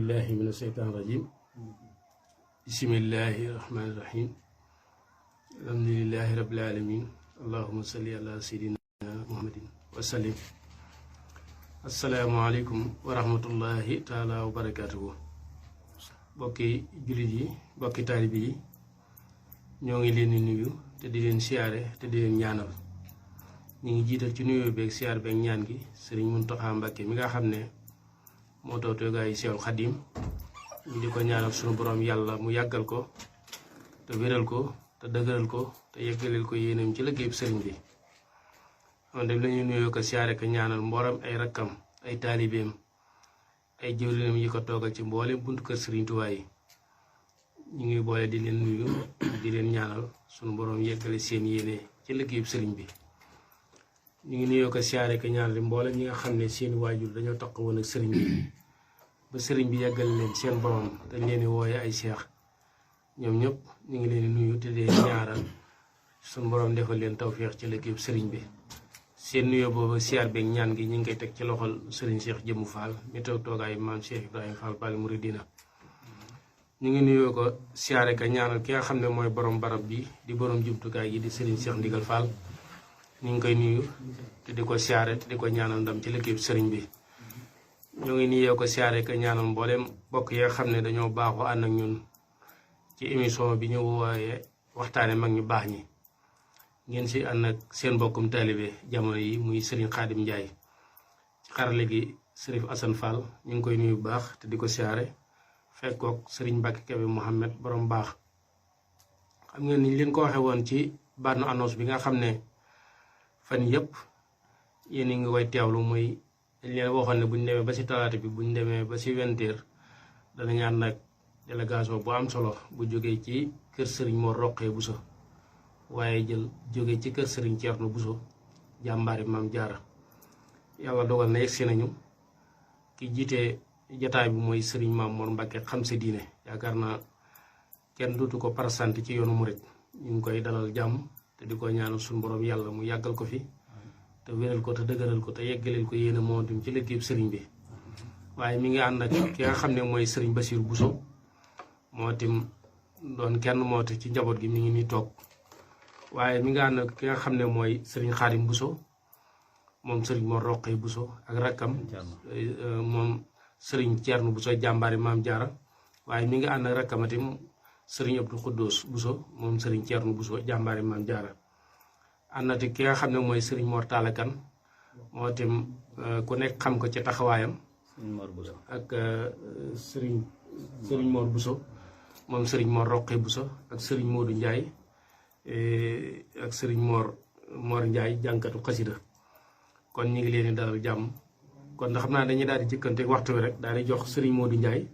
billahi min asheytaan rajim bismillahi rahmani rahim alhamdulillahi rabbil alamin allahumma salli ala sayyidina muhammadin wa sallim. asalaamaaleykum wa rahmatullahi taala wa barakatuhu. bokki jullit yi bokki taalibe yi ñoo ngi leen di nuyu te di leen siyaare te di leen ñaanal. ñu ngi jiital ci nuyoo beeg siyaar beeg ñaan gi sëriñ Muntaxa Mbàkke mi nga xam ne moo toogaayu Seexul Xadiim ñu di ko ñaanal sunu borom yàlla mu yàggal ko te wéral ko te dëgëral ko te yeggaleel ko yéenam ci liggéeyub sëriñ bi. on dem lañuy nuyoo ko siyaare ko ñaanal mbooram ay rakkam ay taalibeem ay jëwrinam yi ko toogal ci mboolem buntu kër sëriñ Tuubaa yi. ñu ngi boole di leen nuyu di leen ñaanal sunu borom yeggale seen yéene ci liggéeyub sëriñ bi. ñu ngi nuyoo ko siyaare ko ñaanal mboolem ñi nga xam ne seeni waajur dañoo toq woon ak sëriñ bi ba sëriñ bi yeggal leen seen borom dañ leen di wooye ay seex. ñoom ñëpp ñu ngi leen di nuyu te leen ñaaral suñu borom defal leen tawféex ci liggéeyub sëriñ bi. seen nuyoo boobu siyaar beeg ñaan gi ñu ngi koy teg ci loxol sëriñ Cheikh Jëmmu Fall mi toog toogaayu maam Cheikh Ibrahima Fall Baal Mouridina. ñu ngi nuyoo ko siyaare ko ñaanal ki nga xam ne mooy borom barab bi di borom jumtukaay yi di sëriñ Cheikh Ndigal Fall. ñu ngi koy nuyu te di ko siyaare te di ko ñaanal ndam ci liggéeyub sëriñ bi. ñoo ngi nuyoo ko siyaare ko ñaanal mboolem bokk yi nga xam ne dañoo baaxoo ànd ak ñun ci émission bi ñu wooyee waxtaane mag ñu baax ñi. ngeen si ànd ak seen bokkum taalibe jamono yi muy Serigne Khadim Ndiaye ci xarale gi Serif Assane Fall ñu ngi koy nuyu bu baax te di ko siyaare fekkook Serigne Mbacke Kebe Mohamed borom baax. xam ngeen ni leen ko waxee woon ci bannu annonce bi nga xam ne fan yëpp yéen a ngi koy teewlu muy dañ leen waxoon ne buñ demee ba si talaata bi buñ demee ba si 20h danañ ànd ak délégation bu am solo bu jógee ci kër Serigne Mor Roqee Bousso waaye jóge ci kër Serigne Thierno Bousso jàmbaari maam Jaara. yàlla dogal na yegsi nañu ki jiite jataay bi mooy Serigne Maam Mor Mbacke xam sa diine yaakaar naa kenn dutu ko parasanti ci yoonu murit. ñu ngi koy dalal jàmm te di ko ñaanal suñu borom yàlla mu yàggal ko fi te wéral ko te dëgëral ko te yeggaleel ko yéen a moom ci liggéeyub sëriñ bi. waaye mi ngi ànd ak ki nga xam ne mooy Serigne Bassirou Bousso moo tim doon kenn moo te ci njaboot gi mi ngi nii toog. waaye mi nga ànd ak ki nga xam ne mooy Serigne Khadim Bousso moom Serigne Mor Roqee Bousso ak rakkam moom Serigne Thierno Bousso jàmbaari maam Jaara. waaye mi nga ànd ak rakkam atim Serigne Abdou Khoudous Bousso moom Serigne Thierno Bousso jàmbaari maam Jaara. ànd ak ki nga xam ne mooy Serigne Mor Talla Kane moo tim ku nekk xam ko ci taxawaayam ak Serigne Mor Bousso moom Serigne Mor Roqee Bousso ak Serigne Modou Ndiaye ak Serigne Mor Ndiaye jànkatu xasida. kon ñu ngi leen di dalal jàmm kon ndax xam naa dañuy daal di jëkkanteeg waxtu wi rek daal di jox Serigne Modou Ndiaye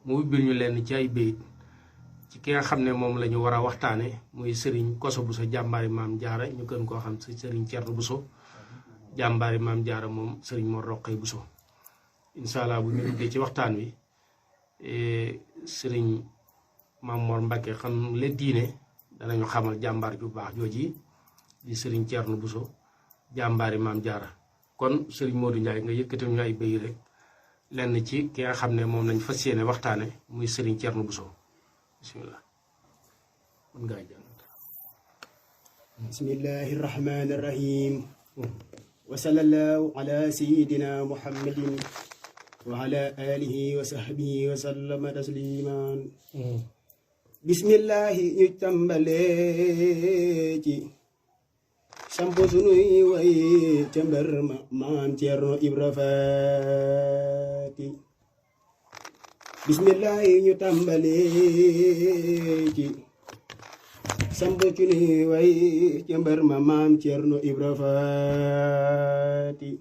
mu ubbil ñu leen ci ay béyit ci ki nga xam ne moom la ñu war a waxtaane muy Serigne Kosso Bousso jàmbaari maam Jaara ñu gën koo xam si Serigne Thierno Bousso jàmbaari maam Jaara moom Serigne Mor Roqee Bousso. incha allah bu ñu duggee ci waxtaan wi Serigne Maam Mor Mbacke xam le diine danañu xamal jàmbaar ju baax jooji di Serigne Thierno Bousso jàmbaari maam Jaara. kon Serigne Modou Ndiaye nga yëkkati ñu ay béy rek lenn ci ki nga xam ne moom lañ fas yéene waxtaane muy Serigne Thierno Bousso bismillah. mën ngaa jàng. bismillahi rahmani rahim wa sallallahu ala sayidina muhammadin wa ala alihi wa sahbihi wa sallama tasliman. bismillahi ñu tàmbalee ci samp sunuy way ca mbër ma maam Thierno Ibra Faati. bismillahi ñu tàmbalee ci samp sunuy way ca mbër ma maam Thierno Ibra Faati.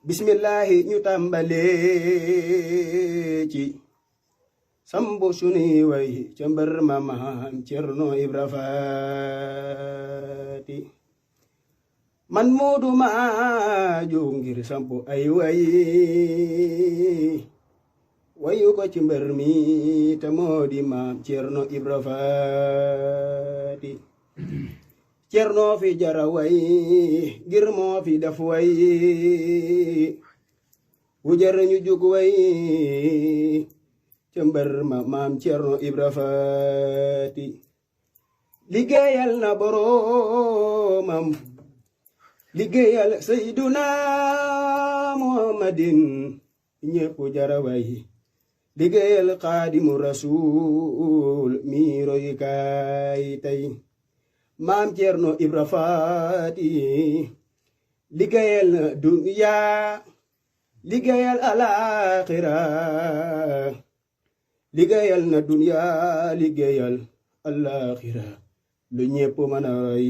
bismillahi ñu tàmbalee ci sambu suni way ca mbër ma maam Thierno Ibra Faati. man Moodu maa jóg ngir sampu ay way wayu ko ci mbër mi te moo di maam Thierno Ibra Faati. Thierno fi jara way ngir moo fi def way wu jar ñu jóg way ca mbër ma maam Cerno Ibra Faati liggéeyal na boroomam liggéeyal Seyduna Muhammadin ñépp jara way liggéeyal Xaadimu Rasuul mi roy kaay tey maam Cerno Ibra Faati liggéeyal na duniya liggéeyal alaaxira liggéeyal na duniya liggéeyal alaaxira lu ñépp mën a roy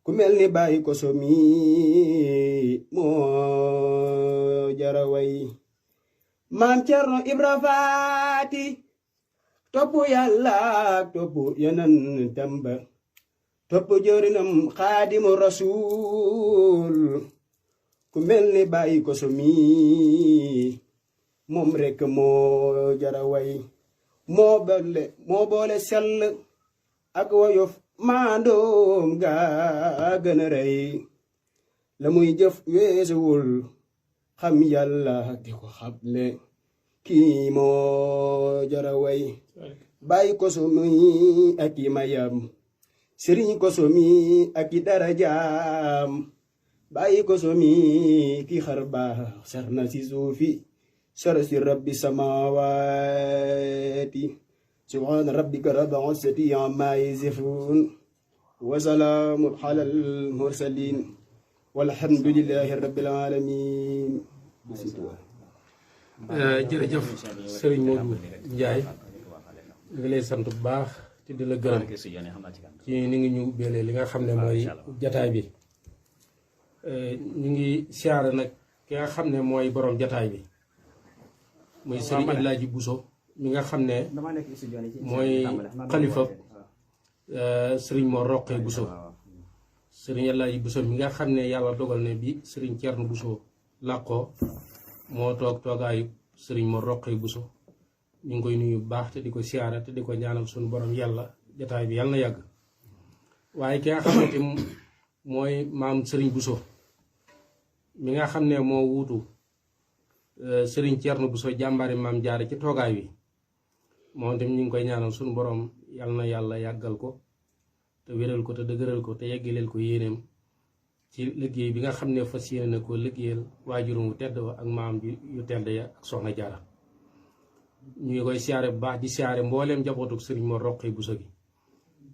ku mel ni Baay Koso mi moo jara way maam Cerno Ibra Faati topp Yàlla topp yonentam ba topp jërinam Xaadimu Rasuul ku mel ni Baay Koso mi moom rekk moo jara way moo boole sell ak woyof maandoom ga gën a rëy la muy jëf weesuwul xam Yàlla di ko xamle kii moo jara way Baay Koso mi ak i mayam Sëriñ Koso mi ak i darajaam Baay Koso mi ki xar baax sar na si suufi sar si rabbi samawaati subhaana rabbika rabbil izzati ammaa yasifuun wa salaamun alal mursaliin walhamdulillahi rabbil aalamiin. jërëjëf sëriñ Modou Ndiaye ñu ngi lay sant bu baax te di la gërëm ci ni ngi ñu ubbeelee li nga xam ne mooy jataay bi ñu ngi siyaare nag ki nga xam ne mooy borom jataay bi muy sëriñ Elaaji Buso mi nga xam ne mooy xalifa sëriñ Mor Roqee Buso sëriñ Elaaji Buso mi nga xam ne yàlla dogal ne bi sëriñ Cerno Buso làqoo moo toog toogaayu sëriñ Mor Roqee Buso ñu ngi koy nuyu bu baax te di ko siyaara te di ko ñaanal suñu borom yàlla jataay bi yàlla na yàgg waaye ki nga xamante mooy maam sëriñ Buso mi nga xam ne moo wuutu sëriñ Cerno Buso jàmbaari maam Jaara ci toogaay wi moom tamit ñu ngi koy ñaanal suñu borom yàlla na yàlla yàggal ko te wéral ko te dëgëral ko te yeggaleel ko yéeneem ci liggéey bi nga xam ne fas yéene na ko liggéeyal waajurum wu tedd wa ak maam yu tedd ya ak soxna Jaara ñu ngi koy siyaare bu baax di siyaare mbooleem njabootuk sëriñ Mor Roqee Buso gi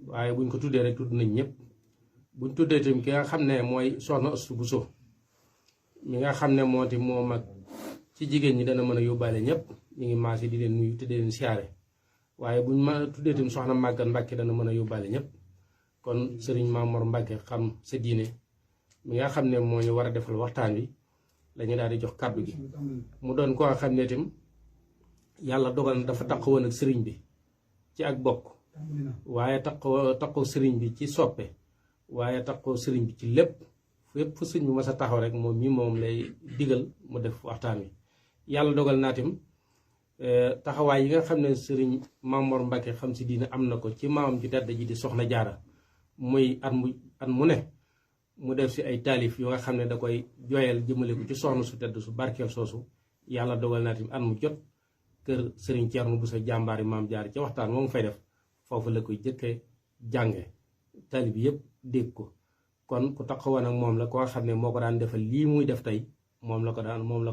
waaye buñ ko tuddee rek tudd nañ ñëpp buñ tuddee tamit ki nga xam ne mooy soxna Astu Buso mi nga xam ne moo ti moo mag ci jigéen ñi dana mën a yóbbaale ñëpp ñu ngi maase di leen nuyu te di leen siyaare waaye buñ ma tuddee tamit soxna Màggat Mbàkke dana mën a yóbbaale ñëpp kon sëriñ Mamor Mbàkke xam sa diine mi nga xam ne moo ñu war a defal waxtaan wi lañu daal di jox kàddu gi mu doon koo xam ne tam yàlla dogal na dafa taq woon ak sëriñ bi ci ak bokk waaye taqoo sëriñ bi ci soppe waaye taqoo sëriñ bi ci lépp fépp fu sëriñ bi mas a taxaw rek moom mii moom lay digal mu def waxtaan wi yàlla dogal naa tam taxawaay yi nga xam ne sëriñ Mamor Mbàkke xam si diine am na ko ci maamam ju tedd ji di soxna Jaara muy at mu ne mu def si ay taalif yoo nga xam ne da koy jooyal jëmale ko ci soxna su tedd su barkeel soosu yàlla dogal naa tamit at mu jot kër sëriñ Cerno Buso jàmbaari maam Jaara ca waxtaan moom fay def foofu la koy jëkke jànge taalib yëpp dégg ko kon ku taxawoon ak moom la koo xam ne moo ko daan defal lii muy def tey moom la ko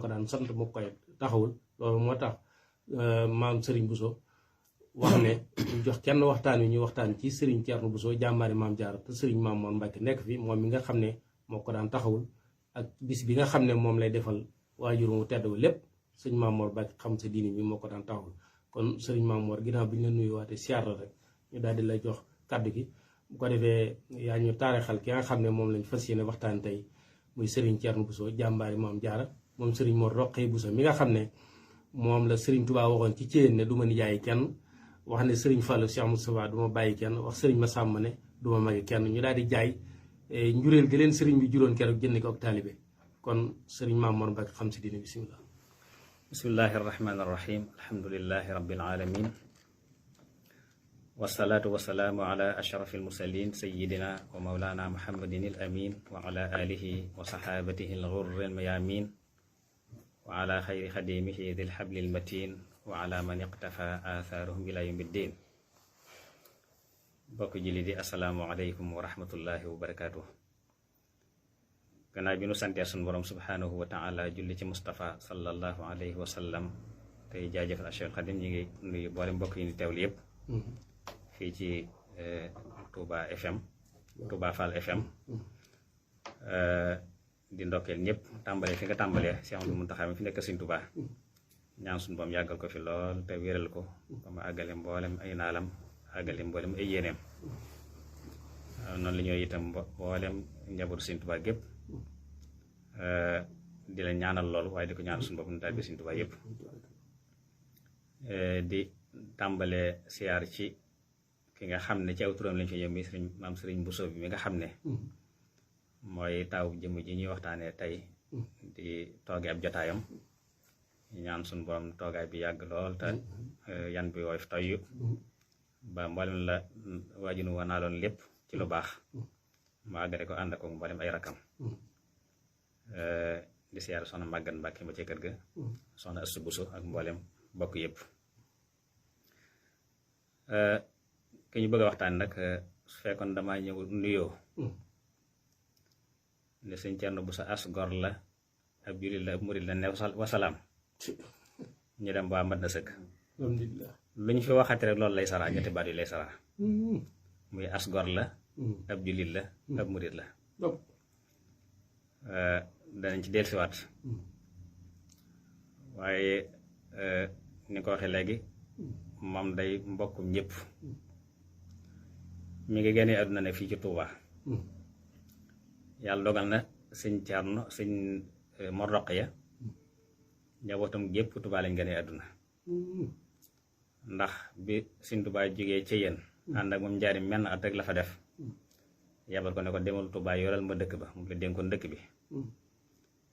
daan sant mu koy taxawul loolu moo tax maam sëriñ Buso wax ne ñu jox kenn waxtaan wi ñu waxtaan ci sëriñ Cerno Buso jàmbaari maam Jaara te sëriñ Mamor Mbàkke nekk fi moom mi nga xam ne moo ko daan taxawul ak bis bi nga xam ne moom lay defal waajur mu tedd lépp sëñ Mamor Mbàkke xam sa diini bi moo ko daan taxawul kon sëriñ Mamor ginnaaw bi ñu la nuyuwaate siyaar la rek ñu daal di lay jox kàddu gi bu ko defee yaa ñu taarixal ki nga xam ne moom lañ fas yéene waxtaan tey muy sëriñ Cerno Buso jàmbaari maam Jaara moom sëriñ Mor Roqee Buso mi nga xam ne moom la sëriñ Tuubaa waxoon ci céen ne du ma nijaay kenn wax ne sëriñ Fallou Cheikh Moustapha du ma bàyyi kenn wax sëriñ Massamba ne du ma magi kenn ñu daal di jaay njureel gi leen sëriñ bi juróon keroog jënd ko ak taalibe kon sëriñ Mamor Mbàkke xam si diine bisimilah. bismillahi arrahmani irrahim alhamdulilahi rabbil alamin wasalaatu wasalaamu ala ashraf almursalin sayidina wa maulana muhammadin al amin wa ala alihi wa sahabatihi al ghurri al mayamin wa ala xayri xadimihi dil xablil matin wa ala man iqtafa atharuhum ila yawmi ddin. bokk julli di asalaamu aleykum wa rahmatullahi wa barakaatuh. gannaaw bi nu santee sun borom subhanahu wa taala julli ci Mustafa sallallahu alayhi wa sallam tey jaajëfal Cheikh Xadim ñi ngi nuyu boole mbokk yi ni teewlu yëpp fii ci Touba FM Touba Fall FM di ndokkeel ñëpp tàmbalee fi nga tàmbalee Cheikh Amadou Mountakha mi fi nekk Sëriñ Touba ñaan suñu boom yàggal ko fi lool te wéral ko ba ma àggale mboolem ay naalam àggale mboolem ay yéeneem. noonu la ñooy itam mboolem njabootu Sëriñ Touba gépp di la ñaanal lool waaye di ko ñaanal suñu bopp nu taal bi Sëriñ Touba yëpp. di tàmbalee siyaar ci ki nga xam ne ci aw turam lañ fi ñëw mi maam Sëriñ Bousso bi mi nga xam ne mooy taw jëmm ji ñuy waxtaanee tey di tooge ab jotaayam ñaan suñu borom toogaay bi yàgg lool te yan bi woyof toyyu ba mboolem la waajunu wa naaloon lépp ci lu baax ma àggale ko ànd ak mboolem ay rakam. di siyaar soxna Màggan Mbàkke ma ci kër ga soxna Assu Bousso ak mboolem bokk yëpp. ki ñu bëgg a waxtaan nag su fekkoon damaa ñëw nuyoo ne sëñ Thierno Bousso as gor la ab jullit la ab murid la ne wasalaam ñu dem ba mat na sëkk. alhamdulilah lu ñu fi waxati rek loolu lay saraa ñetti baat yu lay saraa muy as gor la ab jullit la ab murid la. danañ ci dellusiwaat waaye ni ko waxee léegi moom day mbokkum ñëpp mi ngi génnee àdduna ne fii ci Touba. yàlla dogal na sëñ Thierno sëñ Mor Roqaya njabootam gépp Touba lañ génnee àdduna ndax bi sëñ Touba jógee ci yéen ànd ak moom njaari menn at rek la fa def yabal ko ne ko demal Touba yoral ma dëkk ba mu la dénkoon dëkk bi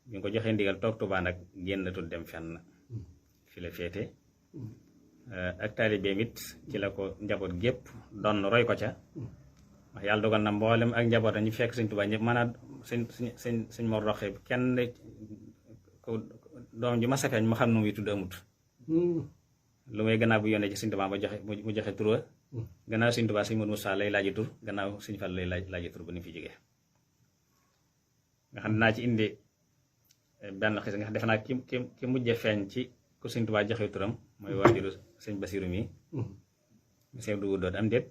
bi nga ko joxee ndigal toog Touba nag génnatul dem fenn fi la féete ak taalibeem it ci la ko njaboot gépp doon roy ko ca wax yàlla dogal na mboolem ak njabootam ñu fekk sëñ Touba ñëpp maanaam sëñ Mor Roqe kenn ko doom ji ma safeeñ mu xam nu muy tudd amut lu may gannaaw bu yónnee ci sëñ Touba ba joxe mu joxe tur wa gannaaw sëñ Touba sëñ Modou Moussa lay laaji tur gannaaw sëñ Fall lay laaji tur ba ni fi jógee nga xam ne naa ci indi benn xis nga xam defe naa ki mujje feeñ ci ku sëñ Touba joxe turam mooy waajuru sëñ Basiru mi sëñ du doot am déet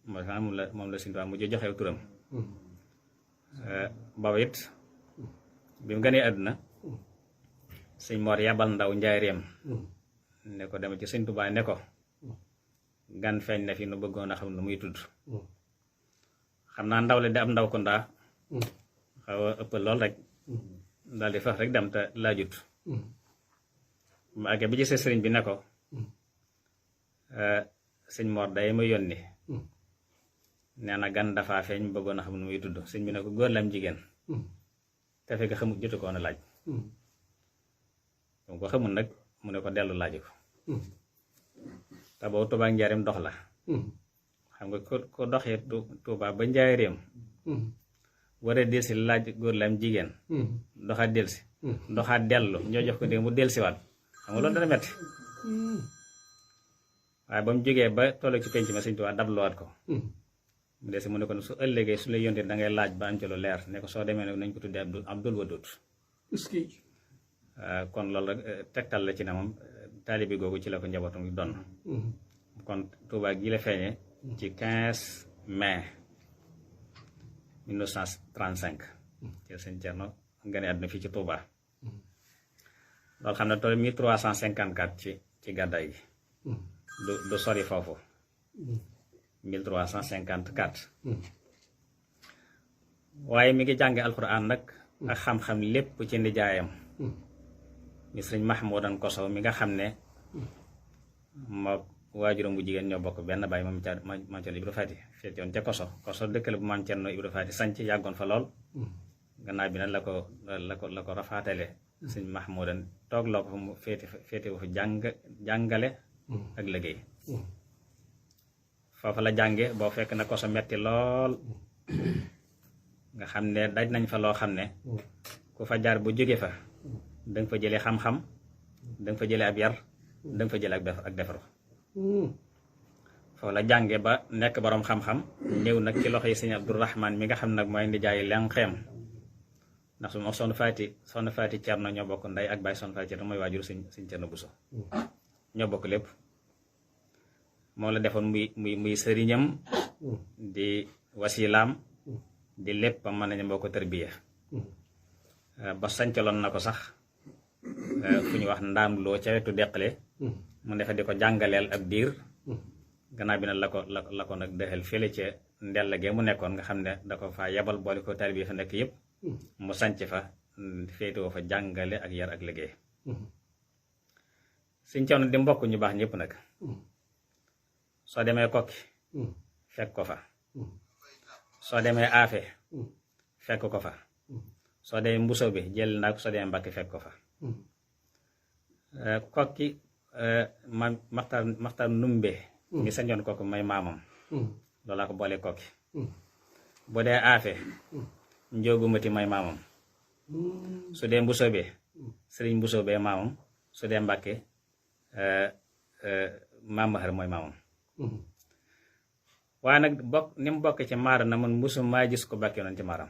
moom la sëñ Touba mujje joxe turam booba it bi mu gënee àdduna sëñ Mor yabal ndaw njaareem ne ko dem ci sëñ Touba ne ko gan feeñ na fi nu bëggoon a xam nu muy tudd xam naa ndaw le di am ndaw ko ndaa xaw a ëppal lool rek daal di fax rek dem te laajut ma àggee bi ci sëriñ bi ne ko sëñ Mor day ma yónni nee na gan dafa feeñ bëggoon a xam nu muy tudd sëñ bi ne ko góor lam jigéen te fekk xamul jotu ko woon a laaj bu ko xamul nag mu ne ko dellu laaj ko te boobu Touba ak Njaareem dox la xam nga ko doxee Touba ba Njaareem war a delsi laaj góor lam jigéen doxaat delsi doxaat dellu ñoo jox ko dégg mu delsiwaat xam nga loolu dana metti waaye ba mu jógee ba tollu ci penc ma sëñ Touba dabluwaat ko mu delsi mu ne ko su ëllëgee su la yóntee da ngay laaj ba am ci lu leer ne ko soo demee ne nañ ko tuddee Abdul Wadud kon loolu rek tegtal la ci ne moom taalibi googu ci la ko njabootam gi doon kon Touba gi la feeñee ci 15 mai 1935 ci sëñ Thierno nga ne àdduna fii ci Touba loolu xam ne toll 1354 ci gàddaay gi du sori foofu 1354 waaye mi ngi jànge alxuraan nag ak xam-xam lépp ci nijaayam mi sëñ Mahmoudan Koso mi nga xam ne moo waajuram bu jigéen ñoo bokk benn baay maam Cerno Ibra Faati féete woon ca Koso dëkk la bu maam Cerno Ibra Faati sanc yàggoon fa lool gannaaw bi nag la ko rafaatale sëñ Mahmoudan toog loo ko fa mu féete wu fa jàngale ak liggéey foofu la jànge boo fekk na Koso metti lool nga xam ne daj nañ fa loo xam ne ku fa jaar bu jóge fa da nga fa jëlee xam-xam da nga fa jëlee ab yar da nga fa jëlee ak defaru foofu la jànge ba nekk boroom xam-xam ñëw nag ci loxo yi sëñ Abdourahman mi nga xam nag mooy ndijaayi lenqeem ndax su ma soxna Faati Cerno ñoo bokk ndey ak baay. Soxna Faati Cerno mooy waajur sëñ Cerno Buso ñoo bokk lépp moom la defoon muy sëriñam di wasilaam di lépp mën nañu boo ko tërbiya ba sancaloon na ko sax fu ñu wax ndaam loo ca wetu deqale mu defe di ko jàngaleel ab diir gannaaw bi nag la ko nag dexel fële ca ndell ge mu nekkoon nga xam ne da ko faa yebal boole ko taalibe fa nekk yëpp mu sanc fa féetewoo fa jàngale ak yar ak liggéey Sëñ Cerno di mbokk ñu baax ñëpp nag soo demee Kokki fekk ko fa soo demee Afe fekk ko fa soo demee Mbuso bi jël naa ko soo demee Mbàkke fekk ko fa Kokki Maxtaar Numbe mi sañoon kooku may maamam loolaa ko boolee Kokki bu dee Afe Njoogu Mati may maamam su dee Mbuso bi Sëriñ Mbuso bee maamam su dee Mbàkke maam Mahar mooy maamam waaye nag ni mu bokk ci maaram na man mbusu maa gis ko bàkkee noonu ci maaram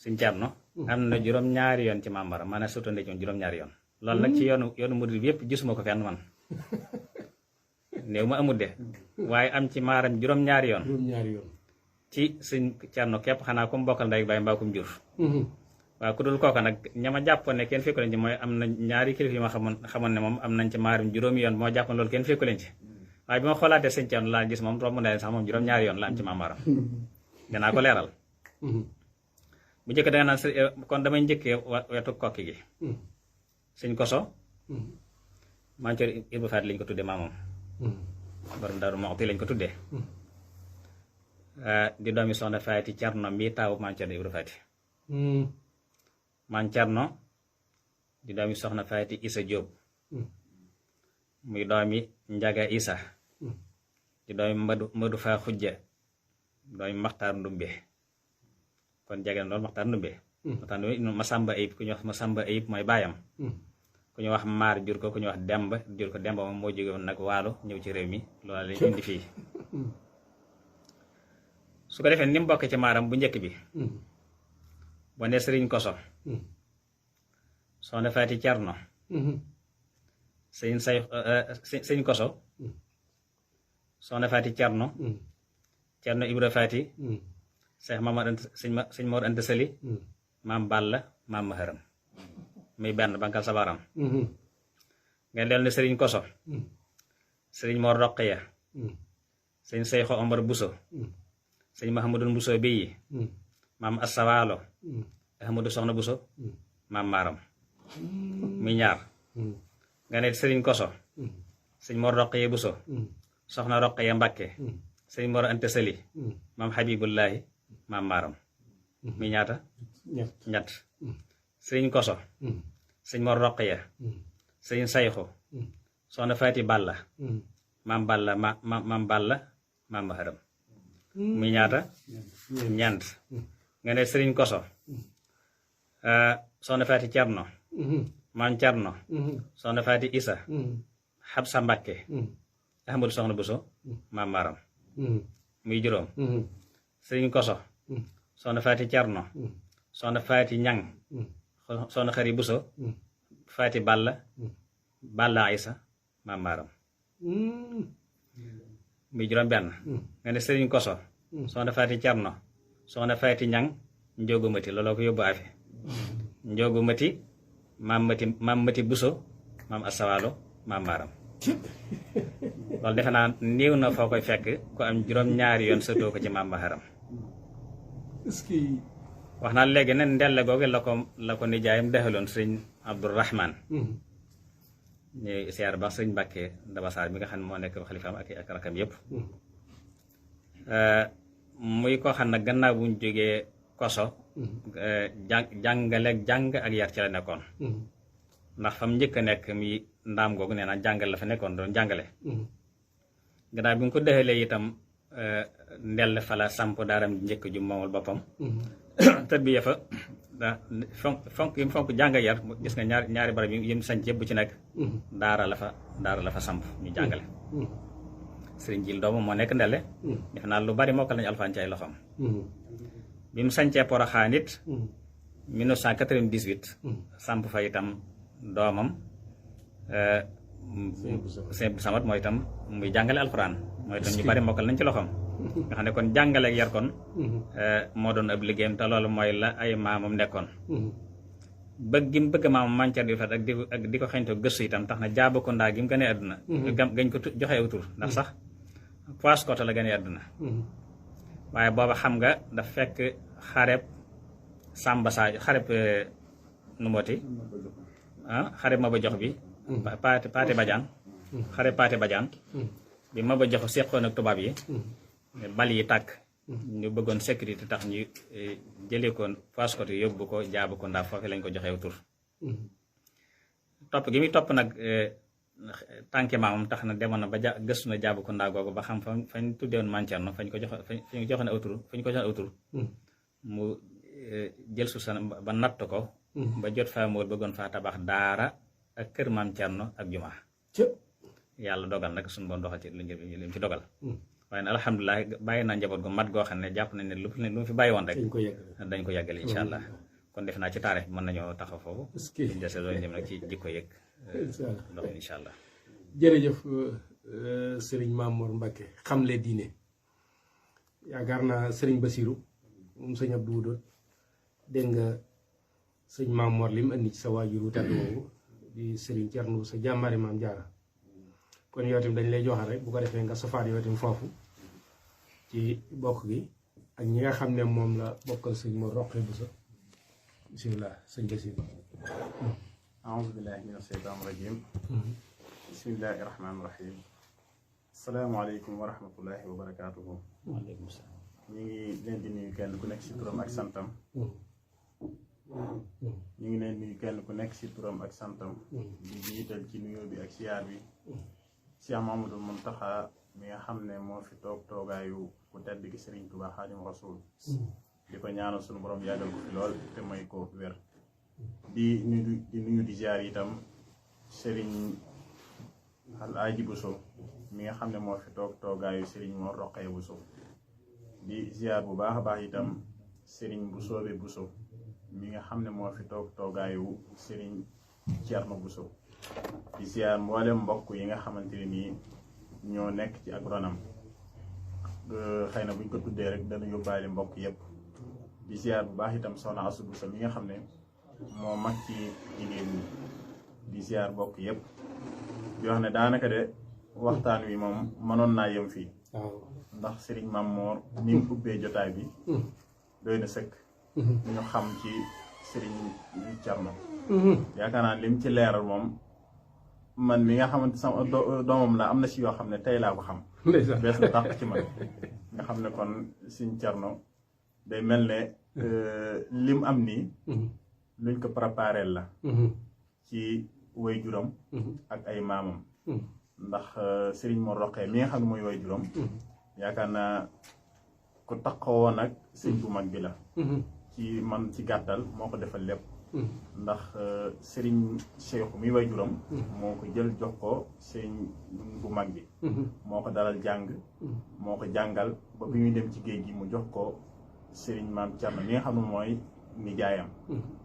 Sëñ Cerno am na juróom-ñaari yoon ci maam Maram maanaam surtout ndey juróom-ñaari yoon loolu nag ci yoonu murid bi yëpp gisuma ko fenn man néew ma amul de waaye am ci maaram juróom-ñaari yoon ci Sëñ Cerno képp xanaa ku mu bokkal ndey baay mbaa ku mu jur waaw ku dul kooka nag ñama jàppoon ne kenn fekku leen ci mooy am na ñaari kilifa yu ma xamoon ne moom am nañ ci maaram juróomi yoon moo jàppoon loolu kenn fekku leen ci waaye bi ma xoolaatee Sëñ Cerno laa gis moom romb na leen sax moom juróom-ñaari yoon la am ci maam Maram danaa ko leeral bu njëkk da nga naan kon damay njëkkee wetu Kokki gi Sëñ Koso Maam Cerno Ibra Faati lañ ko tuddee maamam borom Daaru Muxti lañ ko tuddee di doomi Soxna Faati Cerno mi taawu Maam Cerno Ibra Faati Maam Cerno di doomi Soxna Faati Isa Jóob muy doomi Njaga Isa di doomi Madu Faa Xujja doomi Maxtaar Ndumbe kon jege na loolu Maxtaar Ndumbe Masamba Ayib ku ñu wax Masamba Ayib mooy baayam ku ñu wax Maar jur ko ku ñu wax Demba jur ko Demba moom moo jóge woon nag Waalo ñëw ci réew mi loolu lañ indi fii su ko defee ni mu bokk ci maaram bu njëkk bi boo ne Sëriñ Koso Soxna Faati Cerno Sëñ Koso Soxna Faati Cerno Cerno Ibra Faati Sëñ Mor Anta Sali maam Balla maam Maharam muy benn bankal sabaram nga del ne Sëriñ Koso Sëriñ Mor Roqiya Sëñ Seyxo Omar Buso Sëñ Mahamadul Buso Beyi maam Assawaalo Ahmadu Soxna Buso maam Maram muy ñaar nga ne Sëriñ Koso Sëñ Mor Roqiya Buso Soxna Roqiya Mbàkke Sëñ Mor Anta Sali maam Habibullahi maam Maram muy ñaata ñett Sëriñ Koso Sëñ Mor Roqiya Sëñ Sayxu Soxna Faati Balla maam Balla maam Balla maam Maharam muy ñaata ñeent nga ne Sëriñ Koso Soxna Faati Cerno maam Cerno Soxna Faati Isa Xabsa Mbàkke Ahmadu Soxna Buso maam Maram muy juróom Sëriñ Koso Soxna Faati Cerno Soxna Faati Ñang Soxna Xari Buso Faati Balla Balla Isa maam Maram muy juróom benn nga ne Sëriñ Koso Soxna Faati Cerno Soxna Faati Ñang Njoogu Mati looloo ko yóbbu afe Njoogu Mati maam Mati Buso maam Asawaalo maam Maram loolu defe naa néew na foo koy fekk ku am juróom-ñaari yoon sëtoo ko ci maam Maharam wax naa léegi ne ndelle googu la ko nijaayam dexaloon Sëñ Abdourahman ñu siyaar baax Sëñ Mbàkke Dabasaar mi nga xam ne moo nekk xalifaam ak rakam yëpp muy koo xam ne gannaaw bu ñu jógee Koso jàngale jàng ak yar ci la nekkoon ndax fam njëkk a nekk mi ndaam googu nee naa jàngale la fa nekkoon doon jàngale gannaaw bi nga ko dexalee itam ndell fa la samp daaram njëkk ju moomul boppam tërbiya fa da fonk yi mu fonk jàng yar gis nga ñaari barab yi mu sanc yëpp bu ci nekk daara la fa samp ñu jàngale sëriñ Jil doomam moo nekk ndelle def naa lu bari mokkal nañu alxuraan ci ay loxoom bi mu sancee Poroxaan it 1998 samp fa itam doomam Sëñ Samat mooy itam muy jàngale alxuraan mooy itam ñu bari mokkal nañ ci loxoom nga xam ne kon jàngale ak yar kon moo doon ab liggéeyam te loolu mooy la ay maamam nekkoon bëgg gi mu bëgg maamam mancar di fat ak di ko xeñtoo gëstu itam tax na Jaabakounda gi mu gënee àdduna gañ ko joxee aw tur ndax sax Paoskoto la gënee àdduna waaye booba xam nga daf fekk xareb Samba Sadio xareb nu mooti xareb Maba Jox bi Paate Badiane xareb Paate Badiane bi Maba Jox seqoon ak tubaab yi bal yi tàkk ñu bëggoon sécurité tax ñu jëlee ko Paoskoto yóbbu ko Jaabakounda foofu lañ ko joxee tur topp gi muy topp nag tànke maamam tax na demoon na ba gëstu na Jaabakounda googu ba xam fañ tuddewoon Mancerno fañ ko joxoon aw tur mu jël suuf sa ba natt ko ba jot faa móol bëggoon faa tabax daara ak kër maam Cerno ak jumaa yàlla dogal nag suñu boon doxal ci lu ci dogal waaye nag alhamdulilah bàyyi naa njaboot gu mat goo xam ne jàpp nañ ne lu mu fi bàyyi woon rek dañ ko yàggale incha allah kon def naa ci taarix mën nañoo taxaw foofu liñ dese doon jëm nag ci jikko yeeg doxin incha allah jërëjëf sëriñ Mamour Mbacke xamle diine yaakaar naa sëriñ Basiru moom sëñ Abdou Wudoot dégg nga sëñ Mamour lim andi ci sa waajuru tedd woowu di sëriñ Cerno sa jàmbaari maam Jaara kon yow tamit dañ lay joxal rek bu ko defee nga sofaat yow tamit foofu ci bokk gi ak ñi nga xam ne moom la bokkal sëñ Mor Roqe bu sa bismillah sëñ Basiru aouzu billahi min asheytaan rajim bismillahi rahmaani rahim asalaamaaleykum wa rahmatullahi wa barakaatuhu waaleykum salaam ñu ngi leen di nuyu kenn ku nekk si turam ak santam ñu ngi leen nuyu kenn ku nekk si turam ak santam di jiital ci nuyoo bi ak siyaar bi Cheikh Mamadou Muntaxa mi nga xam ne moo fi toog toogaayu ku tedd gi Serigne Touba Xaadimu Rasuul di ko ñaanal suñu borom yàggal ko fi lool te may ko wér di nuyu di ziar itam Serigne Alaaji Bousso mi nga xam ne moo fi toog toogaayu Serigne Mor Roqee Bousso di ziar bu baax a baax itam Serigne Boussoobe Bousso mi nga xam ne moo fi toog toogaayu Serigne Thierno Bousso di ziar mboolem mbokk yi nga xamante ne nii ñoo nekk ci ak ronam xëy na buñ ko tuddee rek dana yóbbaale mbokk yépp di ziar bu baax itam soxna Asu Bousso mi nga xam ne moo mag ci jigéen ñi di ziar mbokk yépp di wax ne daanaka de waxtaan wi moom mënoon naa yem fii ndax Serigne Mamour ni mu ubbee jotaay bi doy na sëkk ñu xam ci Serigne Thierno yaakaar naa lim ci leeral moom man mi nga xamante sama doomam la am na si yoo xam ne tey laa ko xam bees na tax ci man nga xam ne kon Serigne Thierno day mel ne lim am nii luñ ko préparé la ci way juram ak ay maamam ndax Serigne Mor Roqee mi nga xam ne mooy way juram yaakaar naa ku taxawoon ak sëñ bu mag bi la ci man ci gàttal moo ko defal lépp ndax Serigne Cheikh mi way juram moo ko jël jox ko sëñ bu mag bi moo ko dalal jàng moo ko jàngal ba bi muy dem ci géej gi mu jox ko Serigne Maam Thierno mi nga xam ne mooy nijaayam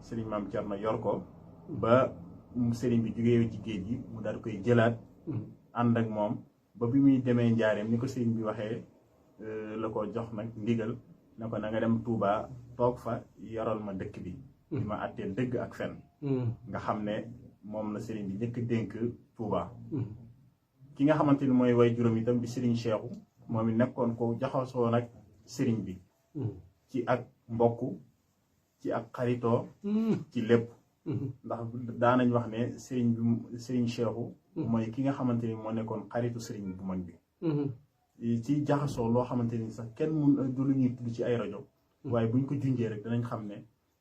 Serigne Maam Thierno yor ko ba Serigne bi jógee ci géej gi mu daal koy jëlaat ànd ak moom ba bi muy demee njaareem ni ko Serigne bi waxee la ko jox nag ndigal ne ko na nga dem Touba toog fa yoral ma dëkk bi di ma àttee dëgg ak fen nga xam ne moom la Serigne bi njëkk dénk Touba ki nga xamante ni mooy way juróom itam di Serigne Cheikhou moom it nekkoon ko jaxasoo nag Serigne bi ci ak mbokk ci ak xaritoo ci lépp ndax daanañ wax ne Serigne Cheikhou mooy ki nga xamante ni moo nekkoon xaritu Serigne bu mag bi ci jaxasoo loo xamante ni sax kenn mun du lu ñuy tudd ci ay rajo waaye buñ ko junjee rek danañ xam ne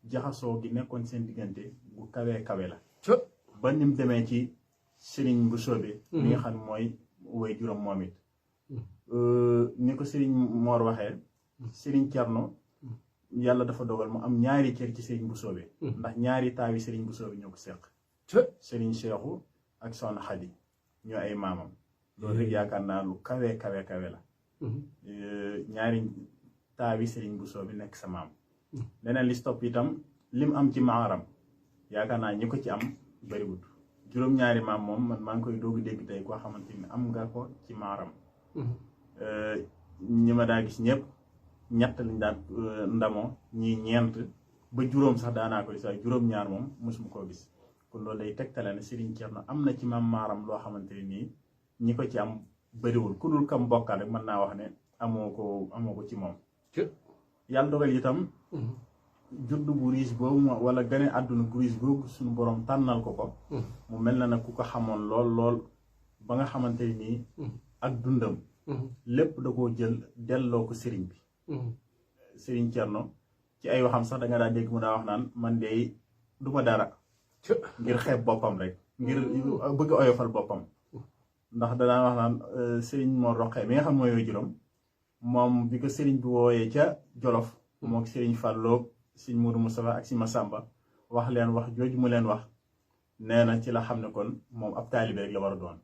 jaxasoo gi nekkoon seen diggante bu kawee kawe la ba nim demee ci Serigne bu soobee mi nga xam ne mooy way juróom moom it ni ko Serigne Mor waxee Serigne Thierno yàlla dafa dogal mu am ñaari cër ci sëriñ Bousso bi ndax ñaari taawi sëriñ Bousso bi ñoo ko seq sëriñ Seexu ak Soxna Xadi ñoo ay maamam loolu rek yaakaar naa lu kawe la ñaari taawi sëriñ Bousso bi nekk sa maam leneen li stop itam lim am ci maaram yaakaar naa ñi ko ci am bariwut juróom-ñaari maam moom man maa ngi koy doogu dégg tey koo xamante ni am nga ko ci maaram ñi ma daa gis ñëpp ñett lañ daan ndamoo ñii ñeent ba juróom sax daanaa ko gis waaye juróom-ñaar moom mosuma koo gis kon loolu day tegtale ne Serigne Thierno am na ci maam maaram loo xamante ne nii ñi ko ci am bëriwul ku dul kam bokkaat rek mën naa wax ne amoo ko ci moom yàlla dogal itam juddu bu riis boobu wala gane àdduna bu riis boobu suñu borom tànnal ko mu mel na nag ku ko xamoon lool ba nga xamante nii ak dundam lépp da koo jël delloo ko sëriñ bi Serigne Thierno ci ay waxam sax da nga daa dégg mu daa wax naan man de du ma dara ngir xeeb boppam rek ngir bëgg oyofal boppam ndax danaa wax naan Serigne Mor Roqe mi nga xam mooy juróom moom bi ko Serigne bi wooyee ca Jolof moo ak Serigne Fallou Serigne Mourou Moustapha ak Serigne Massamba wax leen wax jooju mu leen wax nee na ci la xam ne kon moom ab taalibe rek la war a doon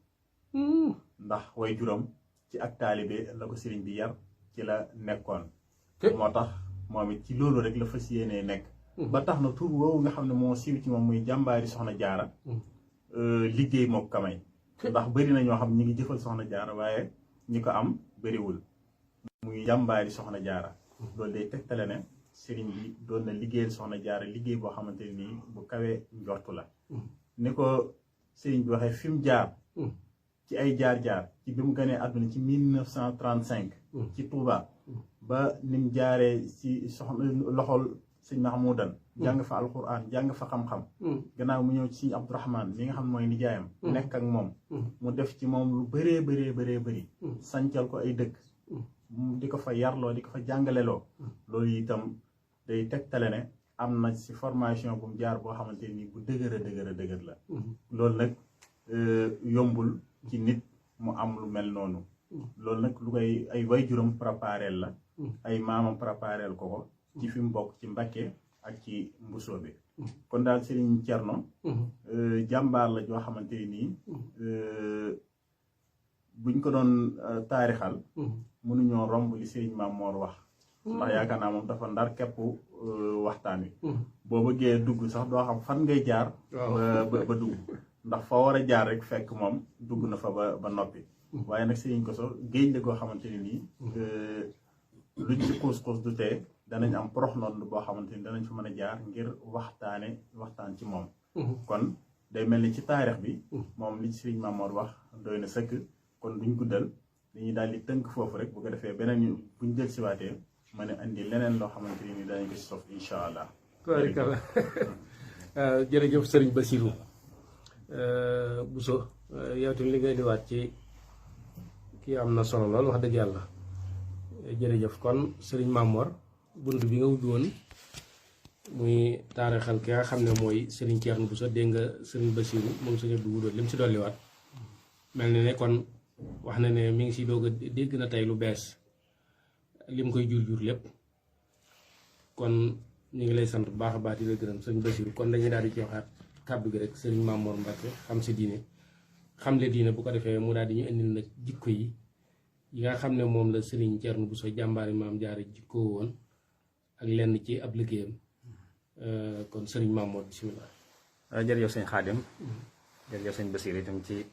ndax way juróom ci ak taalibe la ko Serigne bi yar ci la nekkoon moo tax moom it ci loolu rek la fas yéenee nekk ba tax na tur woowu nga xam ne moo siiw ci moom muy jàmbaari soxna jaara liggéey moo kamay ndax bëri na ñoo xam ñi ngi jëfal soxna jaara waaye ñi ko am bëriwul muy jàmbaari soxna jaara loolu day tegtale ne sëriñ bi doon na liggéeyal soxna jaara liggéey boo xamante ne nii bu kawee njortu la ni ko sëriñ bi waxee fi mu jaar ci ay jaar-jaar ci bi mu ganee àdduna ci 1935 ci Touba ba ni mu jaaree ci soxna loxol sëñ Mahmoudan jàng fa alquran jàng fa xam-xam gannaaw mu ñëw ci sëñ Abdourahman mi nga xam mooy nijaayam nekk ak moom mu def ci moom lu bëree sancal ko ay dëkk di ko fa yarloo di ko fa jàngaleloo loolu itam day tegtale ne am na ci formation bu mu jaar boo xamante ni bu dëgër la loolu nag yombul ci nit mu am lu mel noonu loolu nag lu koy ay waajuram prépareel la ay maamam prépareel ko ci fi mu bokk ci Mbakke ak ci Mbusoobe kon daal Serigne Thierno jàmbaar la joo xamante nii buñ ko doon taarixal mënuñoo romb li Serigne Mamor wax ndax yaakaar naa moom dafa ndar képp waxtaan wi boo bëggee dugg sax doo xam fan ngay jaar ba dugg ndax fa war a jaar rek fekk moom dugg na fa ba noppi waaye nag Serigne Kosso géej la goo xamante ne nii luñ ci xuus du tee danañ am prox noonu boo xamante ni danañ fa mën a jaar ngir waxtaan ci moom kon day mel ni ci taarix bi moom li ci Serigne Mamor wax doy na sëkk kon duñ guddal dañuy daal di tënk foofu rek bu ko defee beneen buñ jël siwaatee mën a indi leneen loo xamante ni danañ ko si sof incha allah tubaarikàlla jërëjëf Serigne Bassirou Bousso yow tamit li ngay diwaat ci kii am na solo lool wax dëgg yàlla jërëjëf kon Serigne Mamor bunt bi nga ubbi woon muy taarixal ki nga xam ne mooy Serigne Thierno Bousso dégg nga Serigne Bassirou moom Serigne Abdou Wudoon li mu si dolliwaat mel na ne kon wax na ne mi ngi si doog a dégg na tey lu bees lim koy jur lépp kon ñu ngi lay sant bu baax a baax di la gërëm Serigne Bassirou kon dañuy daal di joxaat kàddu gi rek Serigne Mamor Mbacke xam sa diine xam le diine bu ko defee mu daal di ñu indil nag jikko yi nga xam ne moom la Serigne Thierno Bousso jàmbaari maam jaara jikkoo woon ak lenn ci ab liggéeyam kon Serigne Mamor bisimilah. jërëjëf sëñ Xaadim jërëjëf sëñ Bassirou itam ci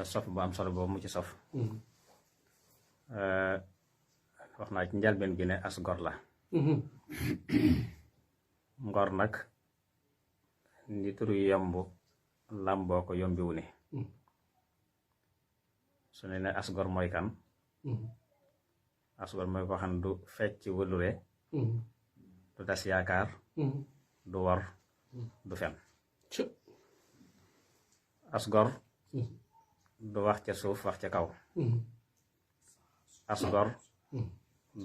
sof bu am solo boobu mu ci sof wax naa ci njalbeen gi ne as gor la ngor nag ni turu yomb làmboo ko yombiwu ni su ne as gor mooy kan as gor mooy ko xam du fecc wëlure du tas yaakaar du wor du fen as gor du wax ca suuf wax ca kaw as gor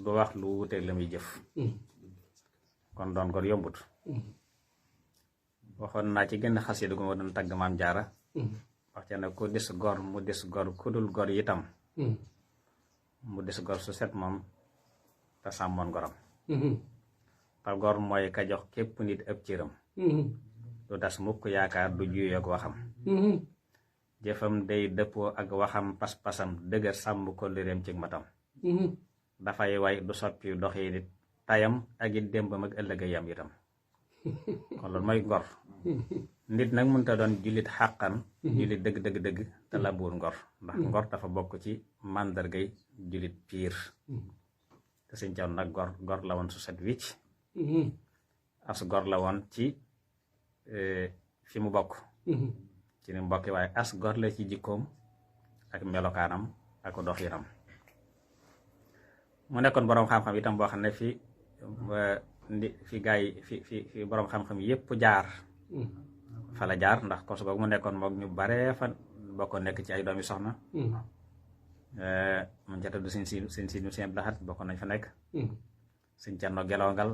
du wax lu wuteeg la muy jëf kon doon gor yombut waxoon naa ci gën xasida gu ma doon tagg maam jaara wax ca ne ku des gor mu des gor ku dul gor itam mu des gor su set moom te sàmmoon goram te gor mooy ka jox képp nit ab cëram du tas mukk yaakaar du juyoog waxam jëfam day dëppoo ak waxam pas-pasam dëgër sàmm kóllëreem ci matam dafay way du soppi doxi nit tayam ak it démbam ak ëllëg yam itam kon loolu mooy ngor nit nag mënta doon jullit xàqan jullit dëgg te la buur ngor ndax ngor dafa bokk ci màndargay jullit piir te sëñ Caw nag gor la woon su set wicc as gor la woon ci fi mu bokk ci ni mu bokki waaye as gor la ci jikkoom ak melokaanam ak doxinam mu nekkoon boroom xam-xam itam boo xam ne fi gaay fi boroom xam-xam yépp jaar fa la jaar ndax kosu googu mu nekkoon moog ñu baree fa bokkoon nekk ci ay doomi soxna mun ca tudd sëñ Abdul Lahat bokkoon nañ fa nekk sëñ Cerno Gelongal